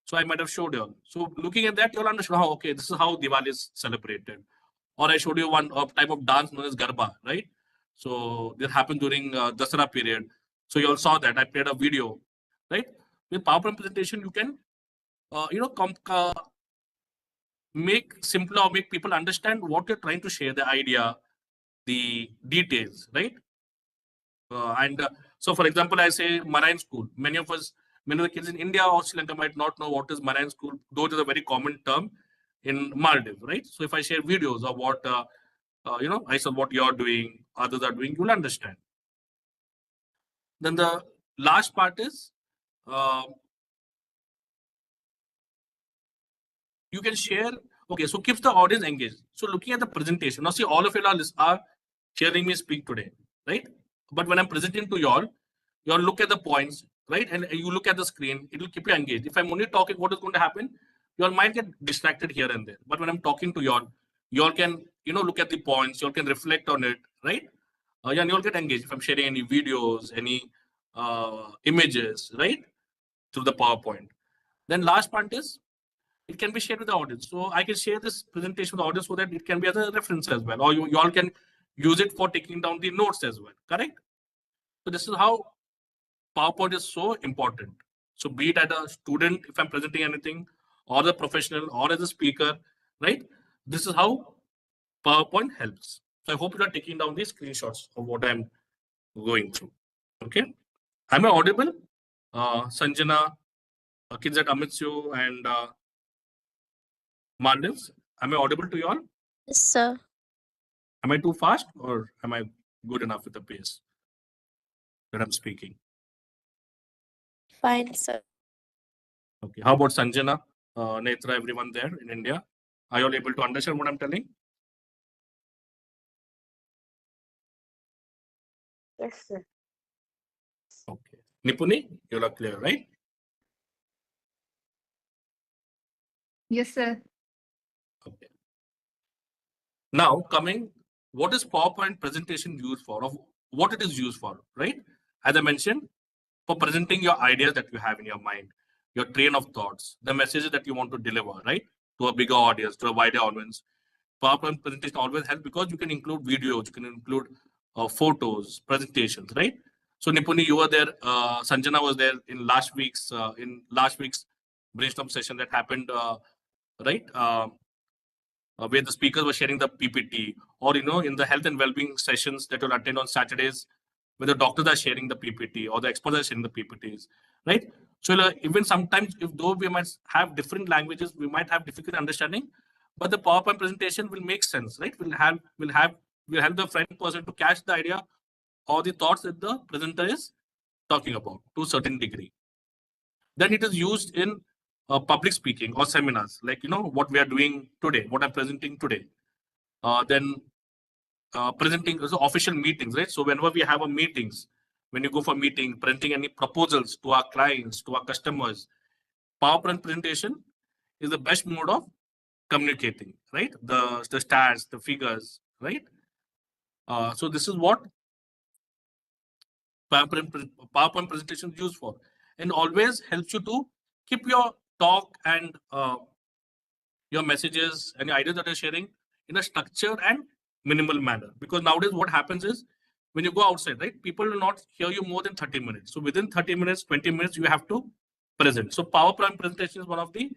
[SPEAKER 1] So I might have showed you all. So looking at that, you'll understand how, okay, this is how Diwali is celebrated. Or I showed you one type of dance known as Garba, right? So that happened during Dasara period. So you all saw that. I played a video, right? With PowerPoint presentation, you can, make simpler or make people understand what you're trying to share, the idea, the details, right? So, for example, I say marine school. Many of the kids in India or Sri Lanka might not know what is marine school, though it is a very common term in Maldives, right? So, if I share videos of what, I saw what you're doing, others are doing, you'll understand. Then the last part is you can share. Okay, so keeps the audience engaged. So, looking at the presentation, now see, all of you are hearing me speak today, right? But when I'm presenting to y'all look at the points, right? And you look at the screen, it will keep you engaged. If I'm only talking, what is going to happen? Your mind get distracted here and there. But when I'm talking to y'all can, look at the points, y'all can reflect on it, right? Yeah, and you'll get engaged if I'm sharing any videos, any images, right? Through the PowerPoint. Then last part is it can be shared with the audience. So I can share this presentation with the audience so that it can be as a reference as well. Or you all can use it for taking down the notes as well, correct? So this is how PowerPoint is so important. So be it as a student, if I'm presenting anything, or the professional, or as a speaker, right? This is how PowerPoint helps. So I hope you are taking down these screenshots of what I'm going through. Okay. Am I audible? Sanjana, kids at Amitsu and Maldives. Am I audible to you all?
[SPEAKER 2] Yes, sir.
[SPEAKER 1] Am I too fast or am I good enough with the pace that I'm speaking?
[SPEAKER 2] Fine, sir.
[SPEAKER 1] Okay. How about Sanjana, Netra, everyone there in India? Are you all able to understand what I'm telling?
[SPEAKER 3] Yes, sir.
[SPEAKER 1] Okay. Nipuni, you are clear, right?
[SPEAKER 7] Yes, sir.
[SPEAKER 1] Okay. Now coming, what is PowerPoint presentation used for? Of what it is used for, right? As I mentioned, for presenting your ideas that you have in your mind, your train of thoughts, the messages that you want to deliver, right? To a bigger audience, to a wider audience. PowerPoint presentation always helps because you can include videos, you can include photos, presentations, right? So Nipuni, you were there. Sanjana was there in last week's brainstorm session that happened, right? Where the speakers were sharing the PPT, or in the health and well-being sessions that you'll attend on Saturdays, where the doctors are sharing the PPT or the experts are sharing the PPTs, right? So even sometimes, if though we might have different languages, we might have difficult understanding, but the PowerPoint presentation will make sense, right? We'll help the friend person to catch the idea or the thoughts that the presenter is talking about to a certain degree. Then it is used in public speaking or seminars, like what we are doing today, what I'm presenting today. Then presenting also official meetings, right? So whenever we have a meetings, when you go for meeting, presenting any proposals to our clients, to our customers, PowerPoint presentation is the best mode of communicating, right? The stats, the figures, right? So this is what PowerPoint presentation is used for, and always helps you to keep your talk and your messages and your ideas that you're sharing in a structured and minimal manner. Because nowadays, what happens is when you go outside, right, people will not hear you more than 30 minutes. So within 30 minutes, 20 minutes, you have to present. So PowerPoint presentation is one of the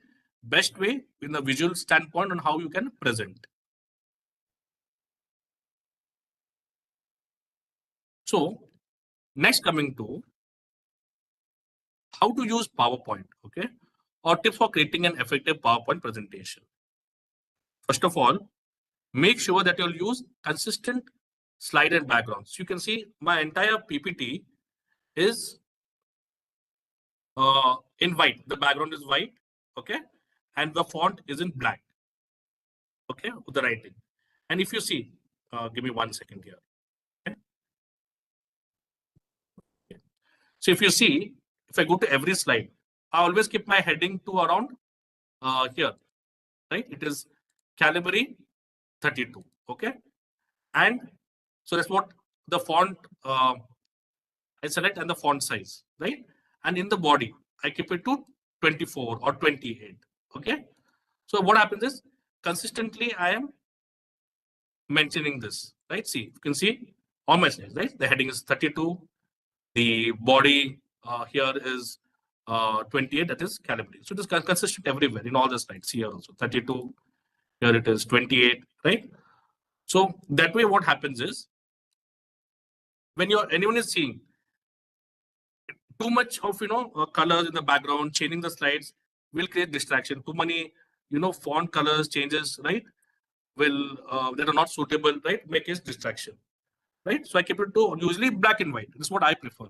[SPEAKER 1] best way in the visual standpoint on how you can present. So next, coming to how to use PowerPoint, okay, or tips for creating an effective PowerPoint presentation. First of all, make sure that you'll use consistent slide and backgrounds. You can see my entire PPT is in white. The background is white, okay, and the font is in black, okay, with the writing. And if you see, give me 1 second here. Okay? So if you see, if I go to every slide, I always keep my heading to around here, right? It is Calibri 32, okay? And so that's what the font I select, and the font size, right? And in the body, I keep it to 24 or 28. Okay. So what happens is consistently I am mentioning this, right? See, you can see on my slides, right? The heading is 32. The body here is 28, that is calibrated. So it is consistent everywhere in all the slides here also. 32, here it is 28, right? So that way what happens is when anyone is seeing too much of colors in the background, changing the slides will create distraction. Too many font colors changes, right, will that are not suitable, right, make it distraction, right? So I keep it to usually black and white. This is what I prefer.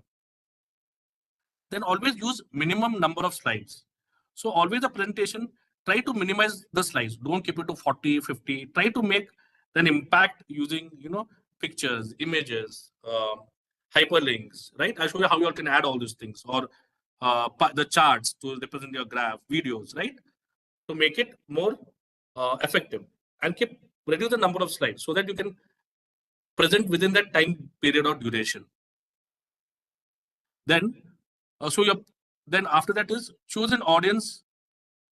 [SPEAKER 1] Then always use minimum number of slides. So always the presentation, try to minimize the slides. Don't keep it to 40, 50. Try to make an impact using pictures, images, hyperlinks, right? I'll show you how you all can add all these things, or the charts to represent your graph, videos, right? To make it more effective, and reduce the number of slides so that you can present within that time period or duration. Then, then after that is choose an audience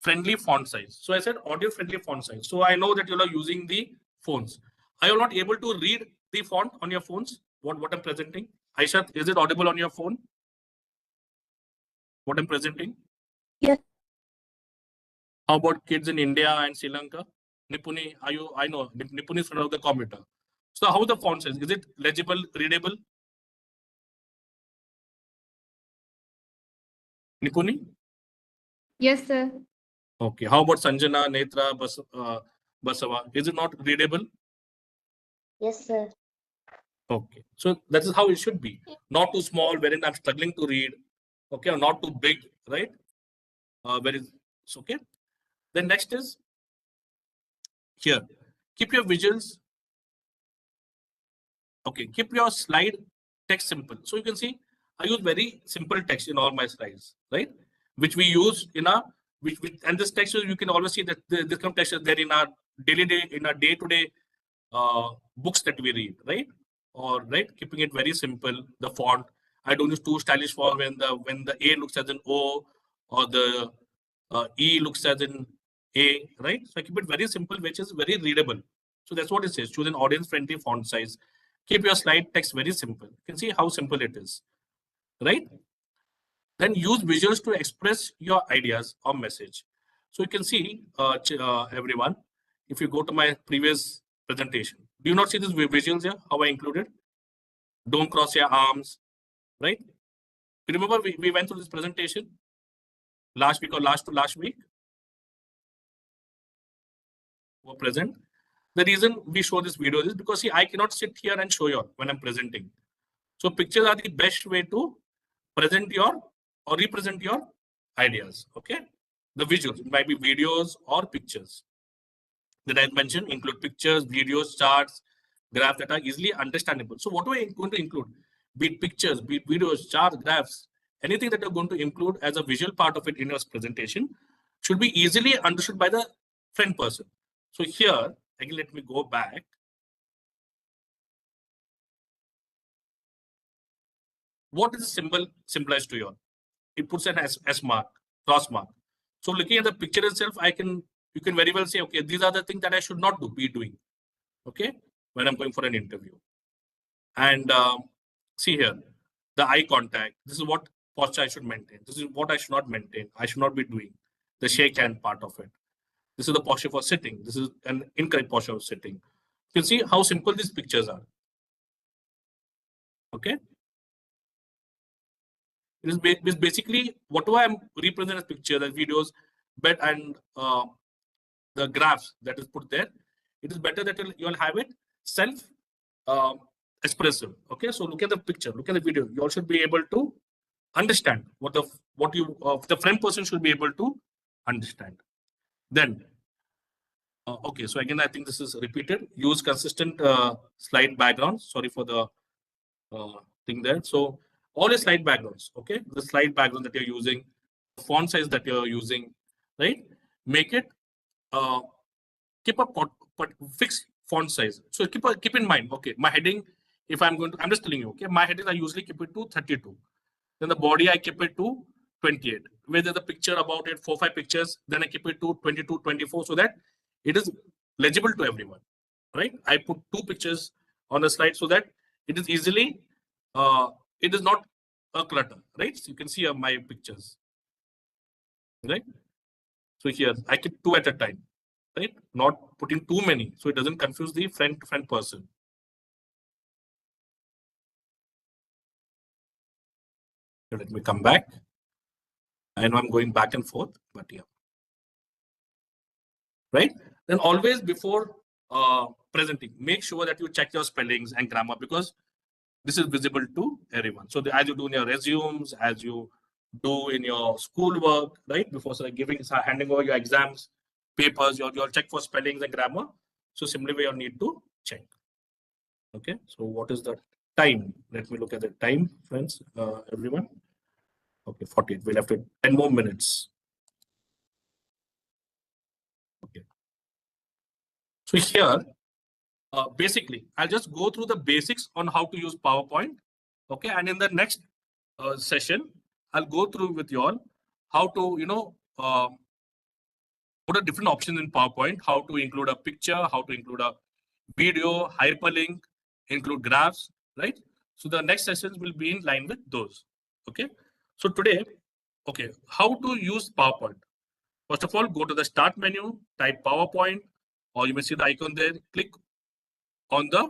[SPEAKER 1] friendly font size. So I said audience friendly font size. So I know that you are using the phones. Are you not able to read the font on your phones? What I'm presenting? Aisha, is it audible on your phone? What I'm presenting?
[SPEAKER 2] Yes.
[SPEAKER 1] How about kids in India and Sri Lanka? Nipuni, I know Nipuni is one of the computer. So how the font size? Is it legible, readable? Nipuni?
[SPEAKER 7] Yes, sir.
[SPEAKER 1] Okay. How about Sanjana, Netra, Basava? Is it not readable?
[SPEAKER 3] Yes, sir.
[SPEAKER 1] Okay. So that is how it should be. Not too small, wherein I'm struggling to read. Okay. Or not too big, right? Where is it's okay. Then next is here. Keep your visuals. Okay. Keep your slide text simple. So you can see I use very simple text in all my slides, right? Which we use in our and this text you can always see that this kind of text is there in our day-to-day books that we read, right? Or right, keeping it very simple. The font, I don't use too stylish font when the A looks as an O, or the E looks as an A, right? So I keep it very simple, which is very readable. So that's what it says. Choose an audience-friendly font size. Keep your slide text very simple. You can see how simple it is, right? Then use visuals to express your ideas or message. So you can see, everyone, if you go to my previous presentation, do you not see these visuals here, how I included? Don't cross your arms, right? You remember we went through this presentation last week or last week? Were present. The reason we show this video is because, see, I cannot sit here and show you when I'm presenting. So pictures are the best way to present your or represent your ideas, okay? The visuals, it might be videos or pictures that I mentioned, include pictures, videos, charts, graphs that are easily understandable. So what do I going to include? Be it pictures, be it videos, charts, graphs, anything that you're going to include as a visual part of it in your presentation should be easily understood by the friend person. So here, again, let me go back. What is the symbol symbolized to you? It puts an S mark, cross mark. So looking at the picture itself, you can very well say, okay, these are the things that I should not be doing, okay, when I'm going for an interview. And see here, the eye contact. This is what posture I should maintain. This is what I should not maintain. I should not be doing the shake hand part of it. This is the posture for sitting. This is an incorrect posture of sitting. You can see how simple these pictures are. Okay. It is basically whatever I'm representing as picture, the videos, and the graphs that is put there. It is better that you'll have it self expressive. Okay, so look at the picture, look at the video. You all should be able to understand what the friend person should be able to understand. Then, okay, so again, I think this is repeated. Use consistent slide backgrounds. Sorry for the thing there. So all your slide backgrounds, okay, the slide background that you're using, font size that you're using, right? Make it keep a fixed font size. So keep in mind, okay, my heading, if I'm just telling you, okay, my heading I usually keep it to 32. Then the body I keep it to 28. Where there's a picture about it, 4-5 pictures, then I keep it to 22, 24, so that it is legible to everyone, right? I put 2 pictures on the slide so that it is easily, it is not a clutter, right? So you can see my pictures, right? So here I keep 2 at a time, right? Not putting too many, so it doesn't confuse the friend person. So let me come back. I know I'm going back and forth, but yeah. Right? Then always before presenting, make sure that you check your spellings and grammar, because this is visible to everyone. So as you do in your resumes, as you do in your schoolwork, right? Before handing over your exams, papers, you'll check for spellings and grammar. So similarly, you'll need to check. Okay. So what is the time? Let me look at the time, friends, everyone. Okay, 48. We'll have to 10 more minutes. Okay. So here, basically, I'll just go through the basics on how to use PowerPoint. Okay, and in the next session, I'll go through with you all how to, what are different options in PowerPoint, how to include a picture, how to include a video, hyperlink, include graphs, right? So the next sessions will be in line with those. Okay, so today, okay, how to use PowerPoint. First of all, go to the start menu, type PowerPoint, or you may see the icon there, click on the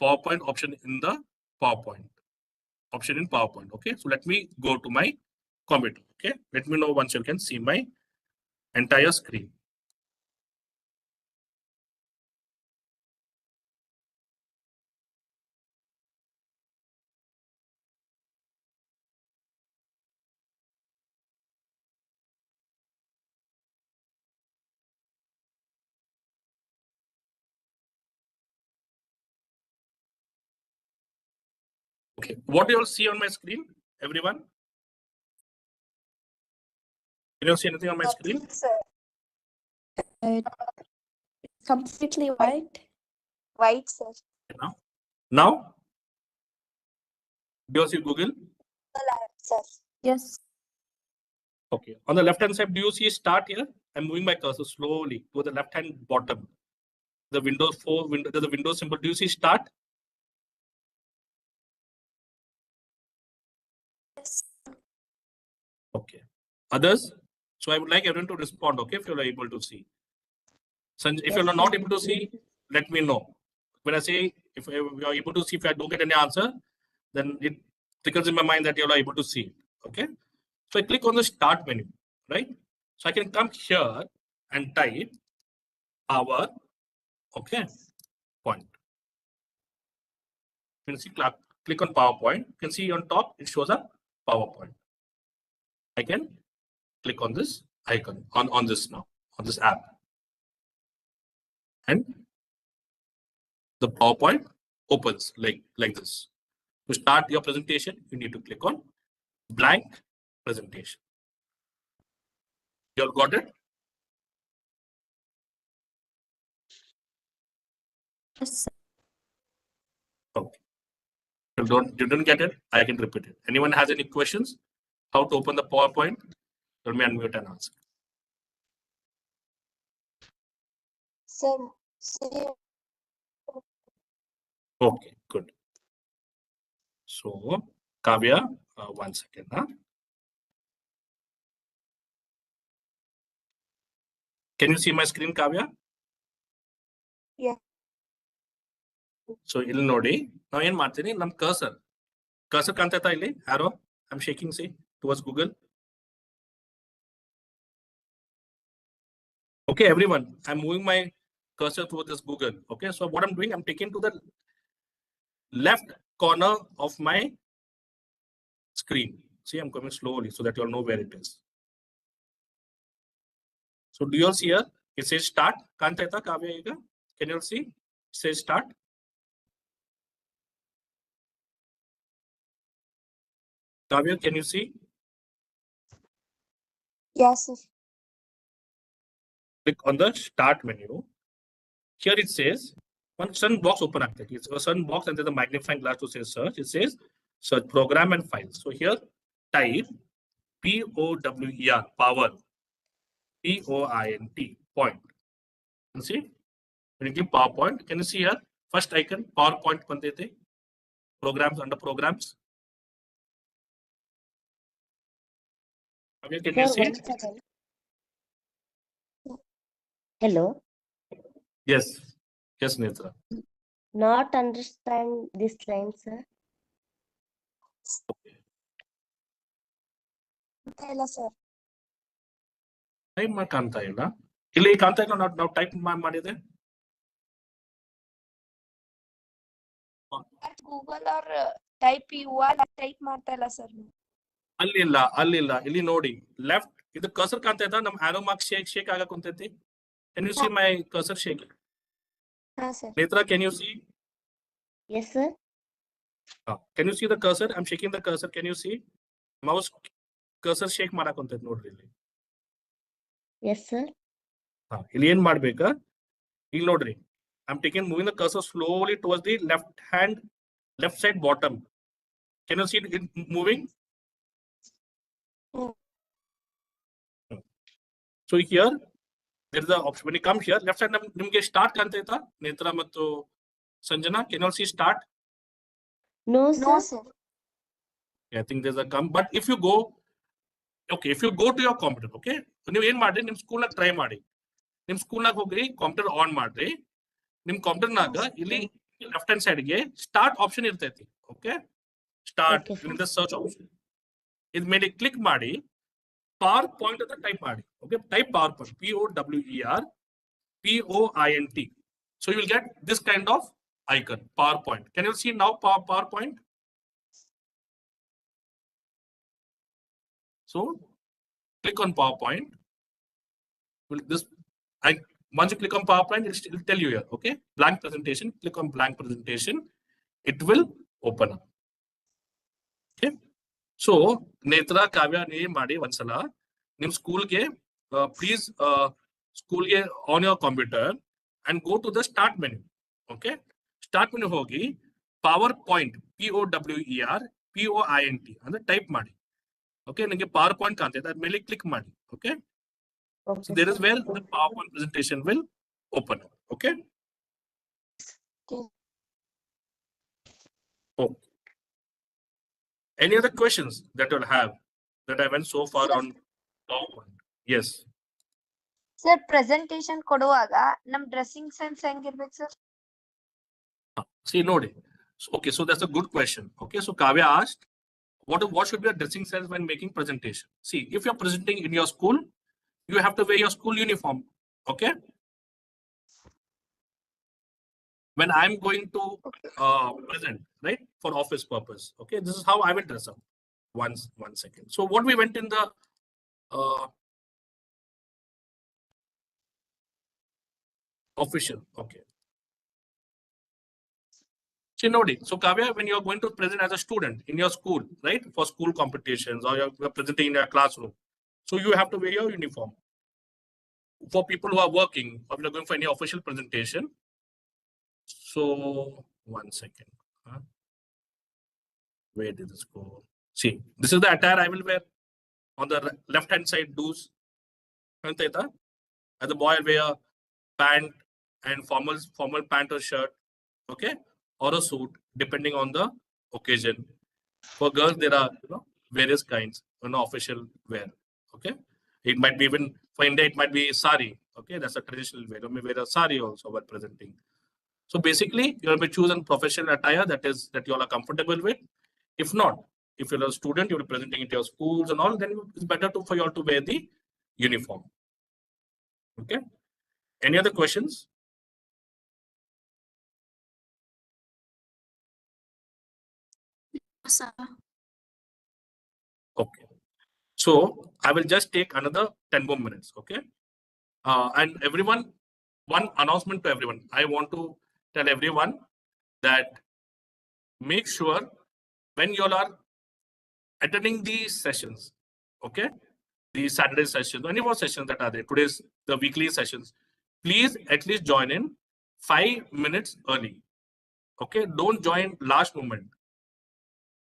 [SPEAKER 1] PowerPoint option in the PowerPoint option in PowerPoint. Okay, so let me go to my computer. Okay, let me know once you can see my entire screen. Okay, what do you all see on my screen, everyone? Can you see anything on my screen?
[SPEAKER 2] Completely white.
[SPEAKER 4] White, sir.
[SPEAKER 1] Now, do you see Google?
[SPEAKER 4] Sir.
[SPEAKER 2] Yes.
[SPEAKER 1] Okay, on the left hand side, do you see start here? I'm moving my cursor slowly to the left hand bottom. The Windows 4 window, there's a Windows symbol. Do you see start?
[SPEAKER 2] Yes.
[SPEAKER 1] Okay. Others? So I would like everyone to respond, okay, if you're able to see. Sanjay, if you're not able to see, let me know. When I say if you are able to see, if I don't get any answer, then it triggers in my mind that you're able to see it. Okay. So I click on the start menu, right? So I can come here and type our, okay, point. You can see, click on PowerPoint. You can see on top, it shows up PowerPoint. I can click on this icon on this now, on this app. And the PowerPoint opens like this. To start your presentation, you need to click on blank presentation. You all got it?
[SPEAKER 2] Yes.
[SPEAKER 1] Okay. You didn't get it, I can repeat it. Anyone has any questions? How to open the PowerPoint? Let me unmute and answer.
[SPEAKER 4] Sir,
[SPEAKER 1] Okay, good. So, Kavya, 1 second. Huh? Can you see my screen, Kavya?
[SPEAKER 4] Yeah.
[SPEAKER 1] So, ಇಲ್ಲಿ ನೋಡಿ ನಾವು ಏನು ಮಾಡ್ತೀನಿ ನಮ್ಮ cursor ಕಾಣ್ತಾ ಇಲ್ಲಿ arrow I'm shaking, say, towards Google. Okay, everyone, I'm moving my cursor towards this Google. Okay, so what I'm doing, I'm taking to the left corner of my screen. See, I'm coming slowly so that you all know where it is. So do you all see here? It says start. Can you all see? It says start. Kavya, can you see?
[SPEAKER 4] Yes, sir.
[SPEAKER 1] Click on the start menu. Here it says one certain box open ಆಗ್ತೈತಿ. It's a certain box and there's a magnifying glass to say search. It says search program and files. So here type POWER, power, POINT, point. You see, when you give PowerPoint, can you see here first icon PowerPoint ಬಂದೈತೆ, programs, under programs. Okay, can you
[SPEAKER 3] Sir,
[SPEAKER 1] see?
[SPEAKER 3] 1 second. Hello.
[SPEAKER 1] Yes, yes, Netra.
[SPEAKER 3] Not understand this line, sir.
[SPEAKER 4] ಇಲ್ಲ sir.
[SPEAKER 1] Type ಮಾಡಿ ಕಾಣ್ತಾ ಇಲ್ಲ, ಇಲ್ಲಿ ಕಾಣ್ತಾ ಇಲ್ಲ. ನಾವು type ಮಾಡಿದೆ.
[SPEAKER 5] Google or type URL type ಮಾಡ್ತಾ ಇಲ್ಲ ಸರ್.
[SPEAKER 1] ಅಲ್ಲಿಲ್ಲ ಇಲ್ಲಿ ನೋಡಿ, ಲೆಫ್ಟ್ ಇದು ಕರ್ಸರ್ ಕಾಣ್ತಾ ಇದ್ದ, ನಮ್ ಆರೋ ಮಾರ್ಕ್ ಶೇಕ್ ಆಗಕ್ ಕುಂತೈತಿ. Can you see my cursor shaking?
[SPEAKER 4] ಹಾ sir.
[SPEAKER 1] Netra, can you see?
[SPEAKER 3] Yes, sir.
[SPEAKER 1] Can you see the cursor? I'm shaking the cursor. Can you see? Mouse cursor shake ಮಾಡಕ್ ಕುಂತೈತಿ ನೋಡ್ರಿ ಇಲ್ಲಿ.
[SPEAKER 3] Yes, sir.
[SPEAKER 1] ಇಲ್ಲಿ ಏನ್ ಮಾಡ್ಬೇಕಾ, ಇಲ್ಲಿ ನೋಡ್ರಿ, I'm moving the cursor slowly towards the left side bottom. Can you see it moving? So here there is the option. When you come here, left side ನಿಮ್ಗೆ start ಕಾಣ್ತಾ ಐತಾ ನೇತ್ರ ಮತ್ತು Sanjana? Can you see start?
[SPEAKER 3] No,
[SPEAKER 4] no
[SPEAKER 3] sir.
[SPEAKER 4] Sir.
[SPEAKER 1] I think there's a come, but if you go to your computer, okay, ನೀವು ಏನ್ ಮಾಡ್ರಿ, ನಿಮ್ school ನಾಗ try ಮಾಡಿ, ನಿಮ್ ಸ್ಕೂಲ್ ನಾಗ ಹೋಗ್ರಿ, ಕಂಪ್ಯೂಟರ್ ಆನ್ ಮಾಡ್ರಿ, ನಿಮ್ ಕಂಪ್ಯೂಟರ್ ನಾಗ ಇಲ್ಲಿ ಲೆಫ್ಟ್ ಹ್ಯಾಂಡ್ ಸೈಡ್ ಗೆ ಸ್ಟಾರ್ಟ್ ಆಪ್ಷನ್ ಇರ್ತೈತಿ. ಓಕೆ, ಸ್ಟಾರ್ಟ್ ಸರ್ಚ್ ಆಪ್ಷನ್ ಇದ್ ಮೇಲೆ ಕ್ಲಿಕ್ ಮಾಡಿ ಪವರ್ ಪಾಯಿಂಟ್ ಅಂತ ಟೈಪ್ ಮಾಡಿ. Okay, type power point, POWER POINT. So you will get this kind of icon, PowerPoint. Can you see now PowerPoint? So click on PowerPoint. Once you click on PowerPoint, it will tell you here, okay, blank presentation. Click on blank presentation. It will open up. Okay. So Netra, Kavya, nee ಮಾಡಿ ಒಂದ್ಸಲ ನಿಮ್ ಸ್ಕೂಲ್ಗೆ please school on your computer and go to the start menu. Okay, start menu ಹೋಗಿ PowerPoint, POWER POINT ಅಂದ್ರೆ type ಮಾಡಿ. Okay, ನಿಮಗೆ PowerPoint ಕಾಣ್ತಾ ಇದೆ, ಅದ್ಮೇಲೆ ಕ್ಲಿಕ್ ಮಾಡಿ. Okay, so there is where the PowerPoint presentation will open up. Okay. Okay. Any other questions that you'll have that I went so far on PowerPoint? Yes.
[SPEAKER 5] Sir presentation ಕೊಡುವಾಗ ನಮ್ dressing sense ಹೆಂಗಿರ್ಬೇಕು sir?
[SPEAKER 1] See, nodi. Okay, so that's a good question. Okay, so Kavya asked, what should be a dressing sense when making presentation? See, if you're presenting in your school, you have to wear your school uniform. Okay. When I'm going to present, right, for office purpose, okay, this is how I will dress up. One second. So what we went in the official. Okay. So Kavya, when you're going to present as a student in your school, right, for school competitions, or you're presenting in your classroom, so you have to wear your uniform. For people who are working, or you're going for any official presentation. So 1 second. Where did this go? See, this is the attire I will wear. On the left hand side, do's. As a boy, I'll wear pant and formal pant or shirt. Okay, or a suit, depending on the occasion. For girls, there are various kinds, official wear. Okay, it might be even for India, it might be sari. Okay, that's a traditional wear. You may wear a sari also while presenting. So basically, you'll be choosing professional attire that you all are comfortable with. If not, if you're a student, you're presenting it to your schools and all, then it's better for you all to wear the uniform. Okay. Any other questions?
[SPEAKER 4] Sir.
[SPEAKER 1] Okay. So I will just take another 10 more minutes. Okay. And everyone, one announcement to everyone. I want to tell everyone that make sure when you all are attending these sessions, okay, the Saturday sessions, any more sessions that are there, today's the weekly sessions, please at least join in 5 minutes early. Okay, don't join last moment.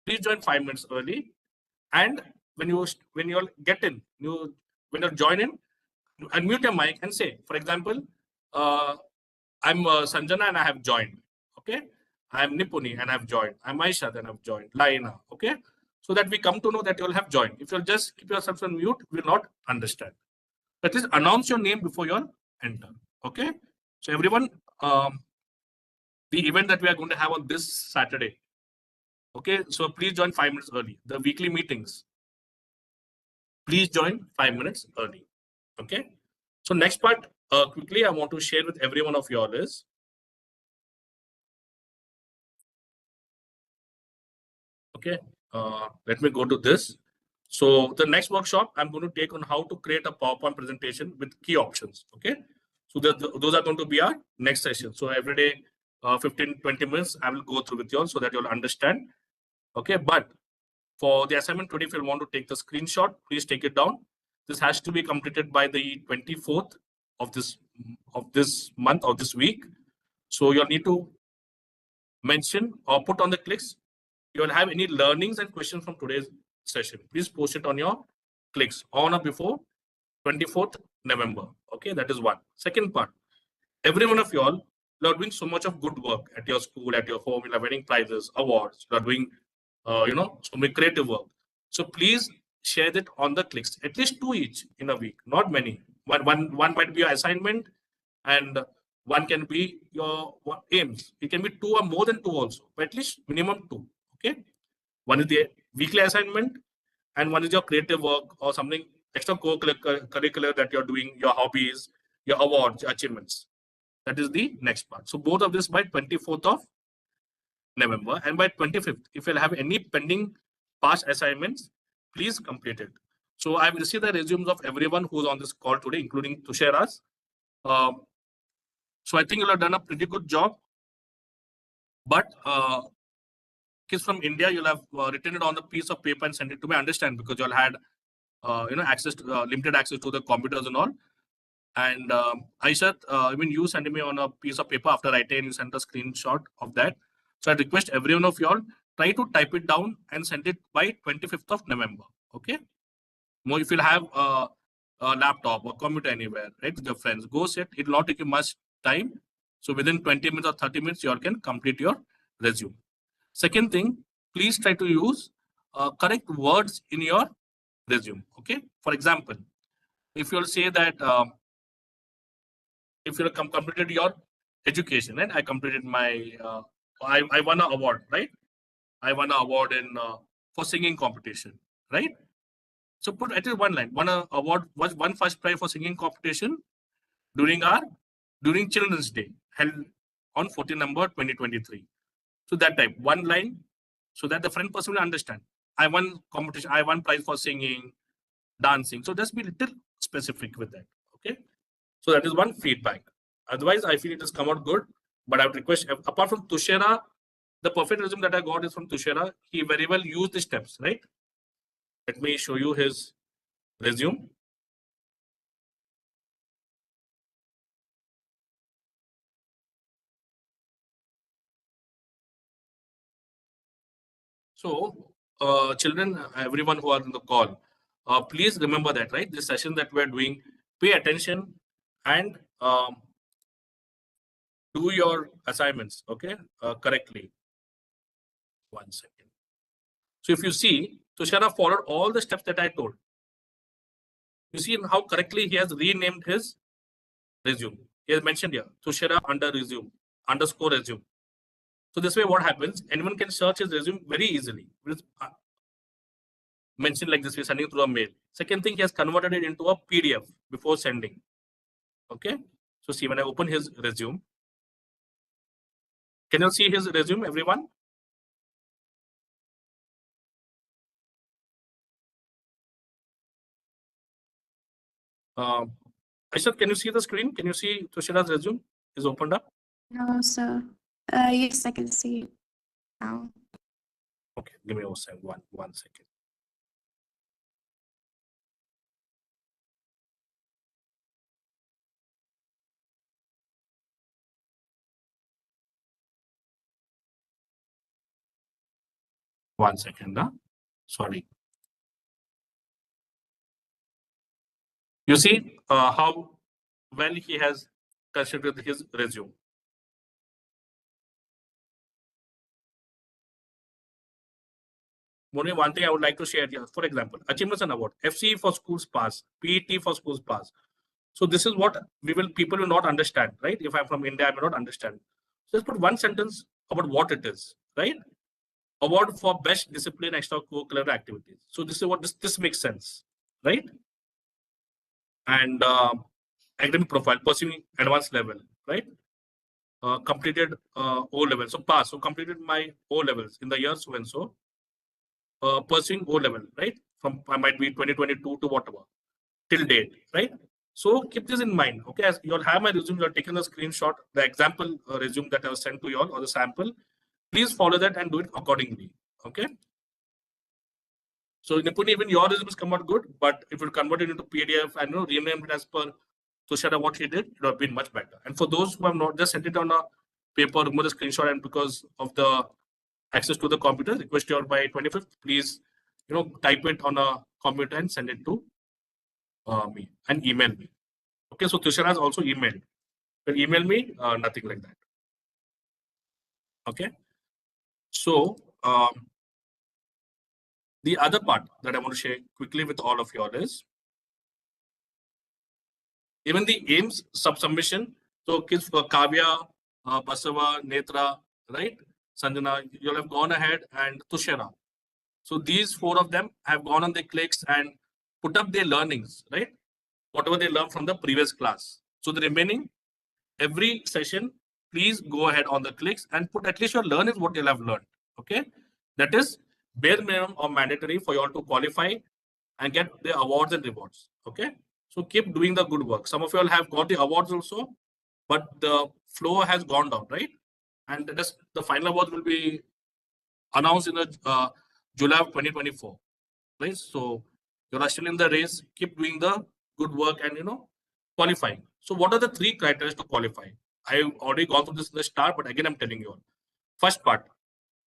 [SPEAKER 1] Please join 5 minutes early. And when you get in, when you join in, unmute your mic and say, for example, I'm Sanjana and I have joined. Okay, I'm Nipuni and I've joined. I'm Aisha and I've joined. Laina. Okay, so that we come to know that you all have joined. If you'll just keep yourselves on mute, we'll not understand. That is, announce your name before you all enter. Okay, so everyone, the event that we are going to have on this Saturday. Okay, so please join 5 minutes early. The weekly meetings, please join 5 minutes early. Okay, so next part, quickly, I want to share with every one of you all is, okay, let me go to this. So the next workshop, I'm going to take on how to create a PowerPoint presentation with key options. Okay, so those are going to be our next session. So every day, 15-20 minutes, I will go through with you all so that you'll understand. Okay, but for the assignment today, if you want to take the screenshot, please take it down. This has to be completed by the 24th of this month or this week. So you'll need to mention or put on the clicks. You'll have any learnings and questions from today's session. Please post it on your clicks on or before 24th November. Okay, that is one. Second part, every one of you all, you are doing so much of good work at your school, at your home. You are winning prizes, awards. You are doing, so many creative work. So please share that on the clicks, at least 2 each in a week, not many. One might be your assignment, and one can be your aims. It can be 2 or more than 2 also, but at least minimum 2. Okay, one is the weekly assignment, and one is your creative work or something extra curricular that you're doing, your hobbies, your awards, your achievements. That is the next part. So both of this by 24th of November, and by 25th, if you'll have any pending past assignments, please complete it. So I've received the resumes of everyone who's on this call today, including Tushara's. So I think you'll have done a pretty good job. But kids from India, you'll have written it on the piece of paper and sent it to me. I understand, because you'll had access to, limited access to the computers and all. And Aisha, even you sent me on a piece of paper after writing, and you sent a screenshot of that. So I request every one of you all, try to type it down and send it by 25th of November. Okay. More if you'll have a laptop or computer anywhere, right, with your friends, go sit. It will not take you much time. So within 20 minutes or 30 minutes, you all can complete your resume. Second thing, please try to use correct words in your resume. Okay. For example, if you'll say that, if you completed your education, right? I completed my, I won an award, right? I won an award in for singing competition, right? So put at least one line. Won an award, was one first prize for singing competition during Children's Day held on 14 November 2023. So that type, one line, so that the friend person will understand. I won competition. I won prize for singing, dancing. So just be little specific with that. Okay. So that is one feedback. Otherwise, I feel it has come out good. But I would request, apart from Tushara, the perfect resume that I got is from Tushara. He very well used the steps, right? Let me show you his resume. So, children, everyone who are in the call, please remember that, right? This session that we're doing, pay attention and do your assignments, okay, correctly. 1 second. So if you see, Tushara followed all the steps that I told. You see how correctly he has renamed his resume. He has mentioned here, Tushara underscore resume. So this way what happens, anyone can search his resume very easily. Mentioned like this, we're sending through a mail. Second thing, he has converted it into a PDF before sending. Okay. So see, when I open his resume, can you see his resume, everyone? Aishat, can you see the screen? Can you see Tushara's resume is opened up?
[SPEAKER 7] No, sir. Yes, I can see it now.
[SPEAKER 1] Okay, give me one second. 1 second. Sorry. You see how well he has constructed his resume. Only one thing I would like to share here. For example, Achievements and Award, FCE for schools pass, PET for schools pass. So this is what people will not understand, right? If I'm from India, I may not understand. So just put one sentence about what it is, right? Award for best discipline extracurricular activities. So this is what this makes sense, right? And academic profile, pursuing advanced level, right? Completed O level, so pass. So completed my O levels in the year so and so. Pursuing O level, right? From I might be 2022 to whatever till date, right? So keep this in mind. Okay, as you'll have my resume, you're taking a screenshot, the example resume that I was sent to you all, or the sample. Please follow that and do it accordingly. Okay. So Nipuni, even your resumes come out good, but if you convert it into PDF and rename it as per Tushara what he did, it would have been much better. And for those who have not just sent it on a paper, remove the screenshot, and because of the access to the computer, request you all by 25th, please type it on a computer and send it to me and email me. Okay, so Tushar has also emailed. But email me, nothing like that. Okay. So the other part that I want to share quickly with all of you all is even the aims submission. So kids for Kavya, Basava, Netra, right? Sanjana, you'll have gone ahead, and Tushara. So these 4 of them have gone on the clicks and put up their learnings, right? Whatever they learned from the previous class. So the remaining, every session, please go ahead on the clicks and put at least your learn is what you'll have learned. Okay. That is bare minimum or mandatory for you all to qualify and get the awards and rewards. Okay. So keep doing the good work. Some of you all have got the awards also, but the flow has gone down, right? And the final awards will be announced in the July of 2024. Right. So you're still in the race. Keep doing the good work and qualifying. So what are the 3 criteria to qualify? I've already gone through this in the start, but again I'm telling you all. First part,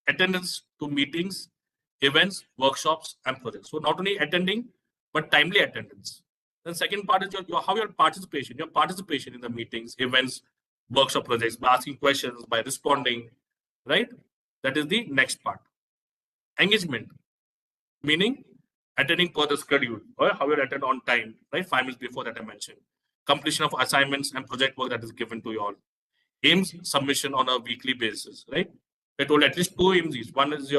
[SPEAKER 1] attendance to meetings, events, workshops, and projects. So not only attending, but timely attendance. Then second part is your participation in the meetings, events, workshop, projects, by asking questions, by responding, right? That is the next part. Engagement, meaning attending per the schedule, or how you attend on time, right? 5 minutes before that I mentioned. Completion of assignments and project work that is given to you all. Aims submission on a weekly basis, right? I told at least 2 aims. One is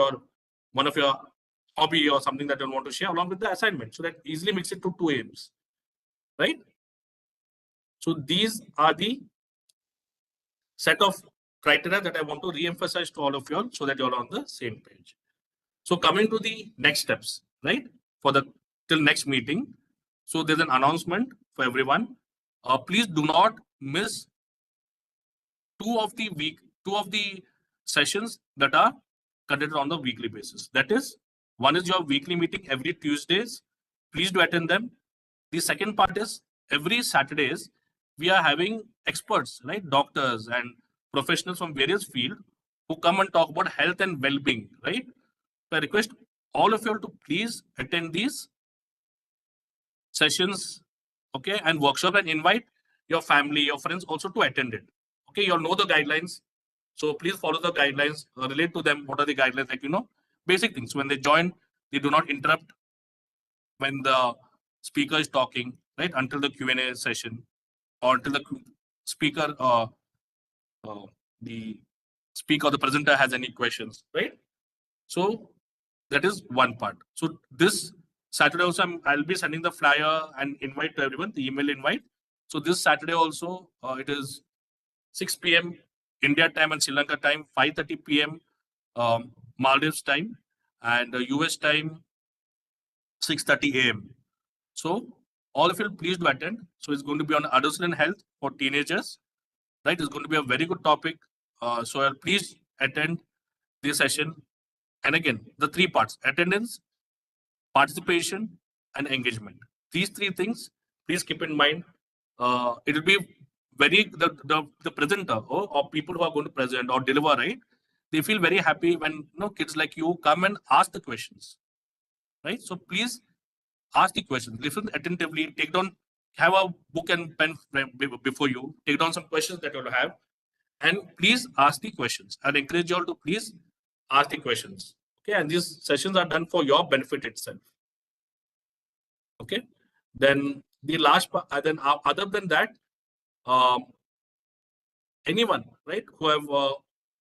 [SPEAKER 1] one of your hobby or something that you want to share along with the assignment. So that easily makes it to 2 aims, right? So these are the set of criteria that I want to re-emphasize to all of you all so that you're on the same page. So coming to the next steps, right? For the till next meeting. So there's an announcement for everyone. Please do not miss two of the sessions that are conducted on the weekly basis. That is, one is your weekly meeting every Tuesdays. Please do attend them. The second part is every Saturdays we are having experts, right? Doctors and professionals from various fields who come and talk about health and well-being, right? So I request all of you to please attend these sessions, okay, and workshop, and invite your family, your friends also to attend it. Okay, you all know the guidelines. So please follow the guidelines, relate to them. What are the guidelines? Like, basic things. When they join, they do not interrupt when the speaker is talking, right? Until the Q&A session, or until the speaker, the presenter has any questions, right? So that is one part. So this Saturday also, I'll be sending the flyer and invite to everyone, the email invite. So this Saturday also, it is 6 p.m. India time and Sri Lanka time, 5:30 p.m. Maldives time, and US time, 6:30 a.m. So all of you please do attend. So it's going to be on adolescent health for teenagers, right? It's going to be a very good topic. So please attend this session. And again, the 3 parts: attendance, participation, and engagement. These 3 things, please keep in mind. It will be the presenter or people who are going to present or deliver, right? they feel very happy when kids like you come and ask the questions, right? So please ask the questions, listen attentively, take down, have a book and pen before you, take down some questions that you'll have, and please ask the questions. I'd encourage you all to please ask the questions. Okay, and these sessions are done for your benefit itself. Okay, then the last part, then other than that, anyone, right, who have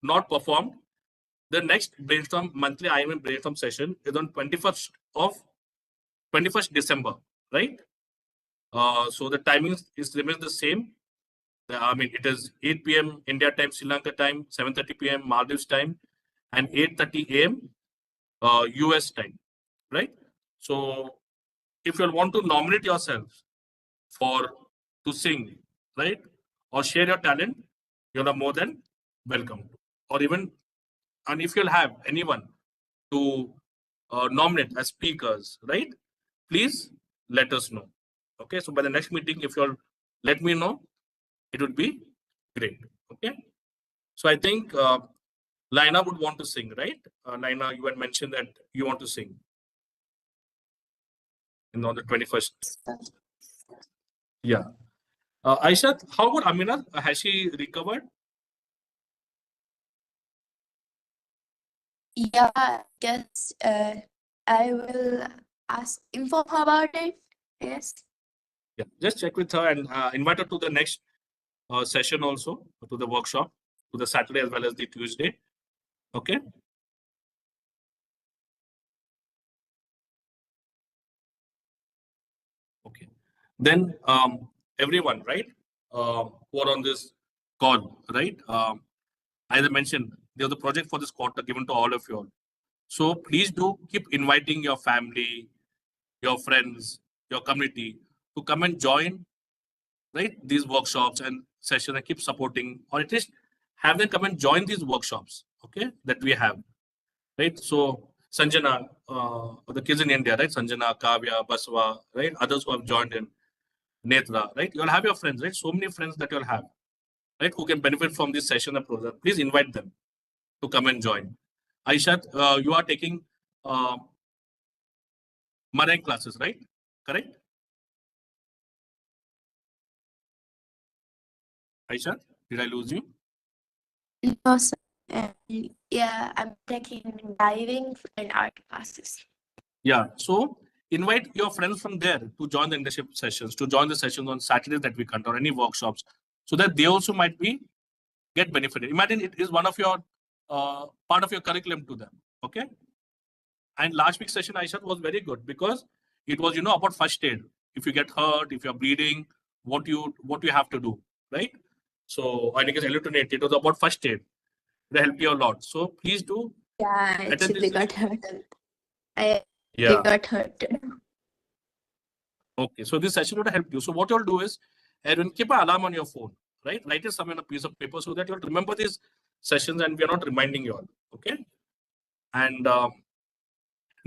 [SPEAKER 1] not performed, the next brainstorm monthly iINVENT brainstorm session is on 21st December, right? So the timing remains the same. I mean, it is 8 p.m. India time, Sri Lanka time, 7:30 p.m. Maldives time, and 8:30 a.m. US time, right? So if you want to nominate yourself to sing, right, or share your talent, you're more than welcome. Or even, and if you'll have anyone to nominate as speakers, right, please let us know. Okay, so by the next meeting, if you'll let me know, it would be great. Okay, so I think Lina would want to sing, right? Lina, you had mentioned that you want to sing on the 21st. Yeah. Aisha, how about Amina? Has she recovered?
[SPEAKER 2] Yeah, just I will inform her about it. Yes.
[SPEAKER 1] Yeah, just check with her and invite her to the next session also, to the workshop, to the Saturday as well as the Tuesday. Okay. Okay. Then everyone, right, who are on this call, right? As I mentioned, there's a project for this quarter given to all of you all. So please do keep inviting your family, your friends, your community to come and join, right, these workshops and sessions, and keep supporting, or at least have them come and join these workshops, okay, that we have, right? So Sanjana, the kids in India, right? Sanjana, Kavya, Baswa, right? Others who have joined in, Netra, right? You'll have your friends, right? So many friends that you'll have, right, who can benefit from this session and program. Please invite them to come and join. Aisha, you are taking Marine classes, right? Correct? Aisha, did I lose you?
[SPEAKER 2] No, sir. Yeah, I'm taking diving and art classes.
[SPEAKER 1] Yeah. So invite your friends from there to join the internship sessions, to join the sessions on Saturdays that we conduct, or any workshops, so that they also might get benefited. Imagine it is one of your part of your curriculum to them. Okay. And last week's session, Aisha, was very good because it was, about first aid. If you get hurt, if you're bleeding, what you have to do, right? So I think it's elutinate. It was about first aid. They help you a lot. So please do
[SPEAKER 2] Yeah, I
[SPEAKER 1] attend
[SPEAKER 2] actually
[SPEAKER 1] this
[SPEAKER 2] got
[SPEAKER 1] session.
[SPEAKER 2] hurt. I
[SPEAKER 1] Yeah.
[SPEAKER 2] got hurt.
[SPEAKER 1] Okay. So this session would help you. So what you'll do is, Edwin, keep an alarm on your phone, right? Write it somewhere on a piece of paper so that you'll remember these sessions and we are not reminding you all. Okay. And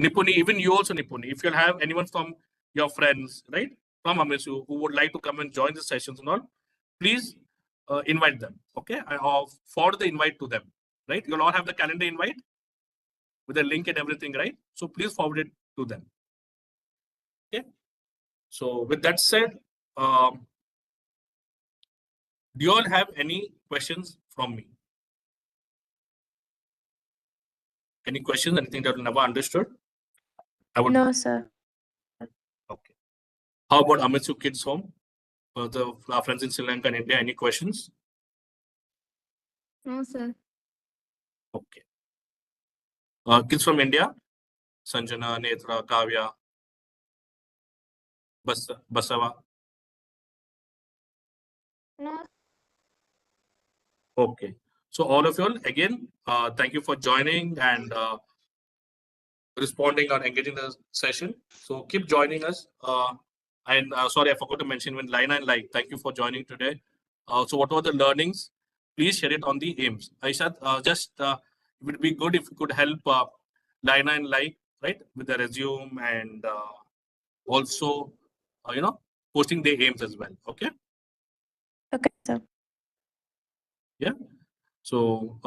[SPEAKER 1] Nipuni, even you also, Nipuni, if you'll have anyone from your friends, right, from Amisu who would like to come and join the sessions and all, please invite them. Okay. Or forward the invite to them, right? You'll all have the calendar invite with a link and everything, right? So please forward it to them. Okay. So with that said, do you all have any questions from me? Any questions? Anything that you never understood?
[SPEAKER 2] No, sir.
[SPEAKER 1] Okay. How about Amitsu Kids Home? Our friends in Sri Lanka and India, any questions?
[SPEAKER 7] No, sir.
[SPEAKER 1] Okay. Kids from India? Sanjana, Netra, Kavya, Basava.
[SPEAKER 4] No.
[SPEAKER 1] Okay. So all of you all, again, thank you for joining and responding or engaging the session. So keep joining us. And sorry, I forgot to mention when Lina and Like, thank you for joining today. So what were the learnings? Please share it on the aims. Aisha, it would be good if you could help Lina and Like, right, with the resume and also, posting the aims as well. Okay.
[SPEAKER 2] Okay, sir.
[SPEAKER 1] Yeah. So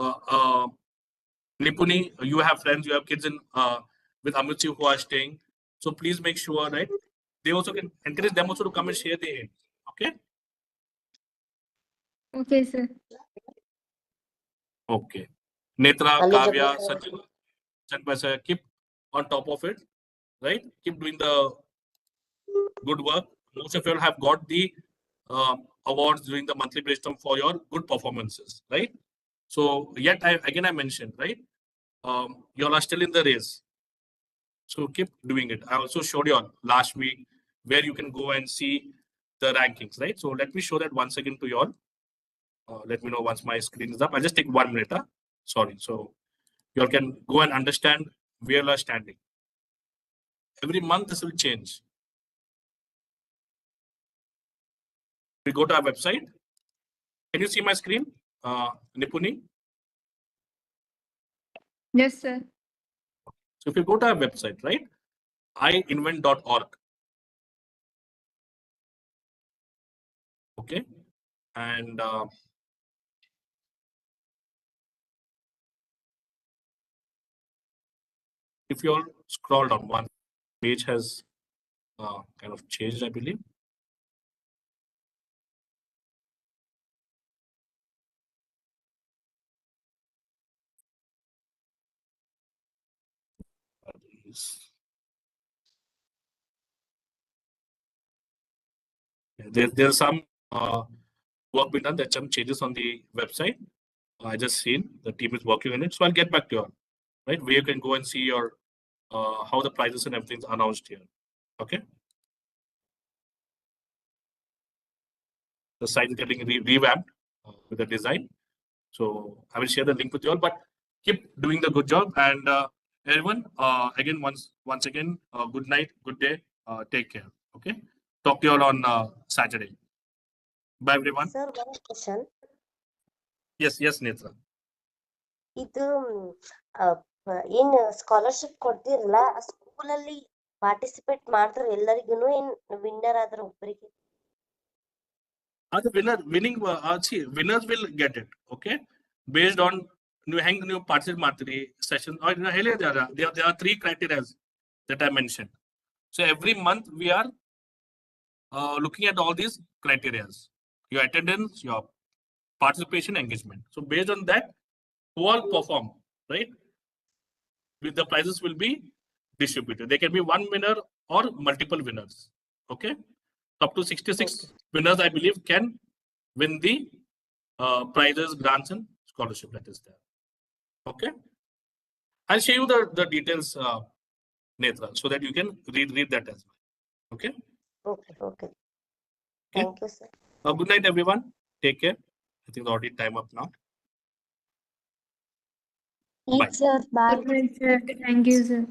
[SPEAKER 1] Nipuni, you have friends, you have kids in with Amitji who are staying. So please make sure, right? They also can encourage them also to come and share their aid. Okay.
[SPEAKER 7] Okay, sir.
[SPEAKER 1] Okay. Netra,
[SPEAKER 3] Eligible.
[SPEAKER 1] Kavya, Sanpasa, keep on top of it, right? Keep doing the good work. Most of you all have got the awards during the monthly brainstorm for your good performances, right? So yet I mentioned, right? You all are still in the race. So keep doing it. I also showed you all last week where you can go and see the rankings, right? So let me show that once again to you all. Let me know once my screen is up. I'll just take 1 minute. Sorry. So you all can go and understand where you are standing. Every month this will change. We go to our website. Can you see my screen, Nipuni?
[SPEAKER 7] Yes, sir.
[SPEAKER 1] So if you go to our website, right, iINVENT.org. Okay, and if you all scroll down, one page has kind of changed, I believe. There's some work being done. There's some changes on the website. I just seen the team is working on it, so I'll get back to you all, right? Where you can go and see your how the prices and everything's announced here. Okay. The site is getting revamped with the design. So I will share the link with you all, but keep doing the good job. And everyone, again, once again, good night, good day, take care. Okay. Talk to you all on Saturday. Bye, everyone.
[SPEAKER 3] Sir, one question.
[SPEAKER 1] Yes, Netra.
[SPEAKER 3] ಇದು ಏನ್ scholarship ಕೊಡ್ತಿರಲ್ಲ school ಅಲ್ಲಿ participate ಮಾಡಿದ್ರೆ ಎಲ್ಲರಿಗೂ ಏನ್ winner ಆದ್ರೆ ಒಬ್ಬರಿಗೆ
[SPEAKER 1] The winners will get it. Okay, based on new participate session. There are 3 criteria that I mentioned. So every month we are looking at all these criteria: your attendance, your participation, engagement. So based on that, who all perform, right? With the prizes will be distributed. There can be one winner or multiple winners. Okay, up to 66 winners, I believe, can win the prizes, grants, and scholarship that is there. Okay, I'll show you the details, Netra, so that you can read that as well. Okay.
[SPEAKER 3] Okay. Thank you, sir.
[SPEAKER 1] Good night, everyone. Take care. I think it's already time up now. Bye.
[SPEAKER 6] Sir, bye.
[SPEAKER 7] Good night, sir. Thank you, sir.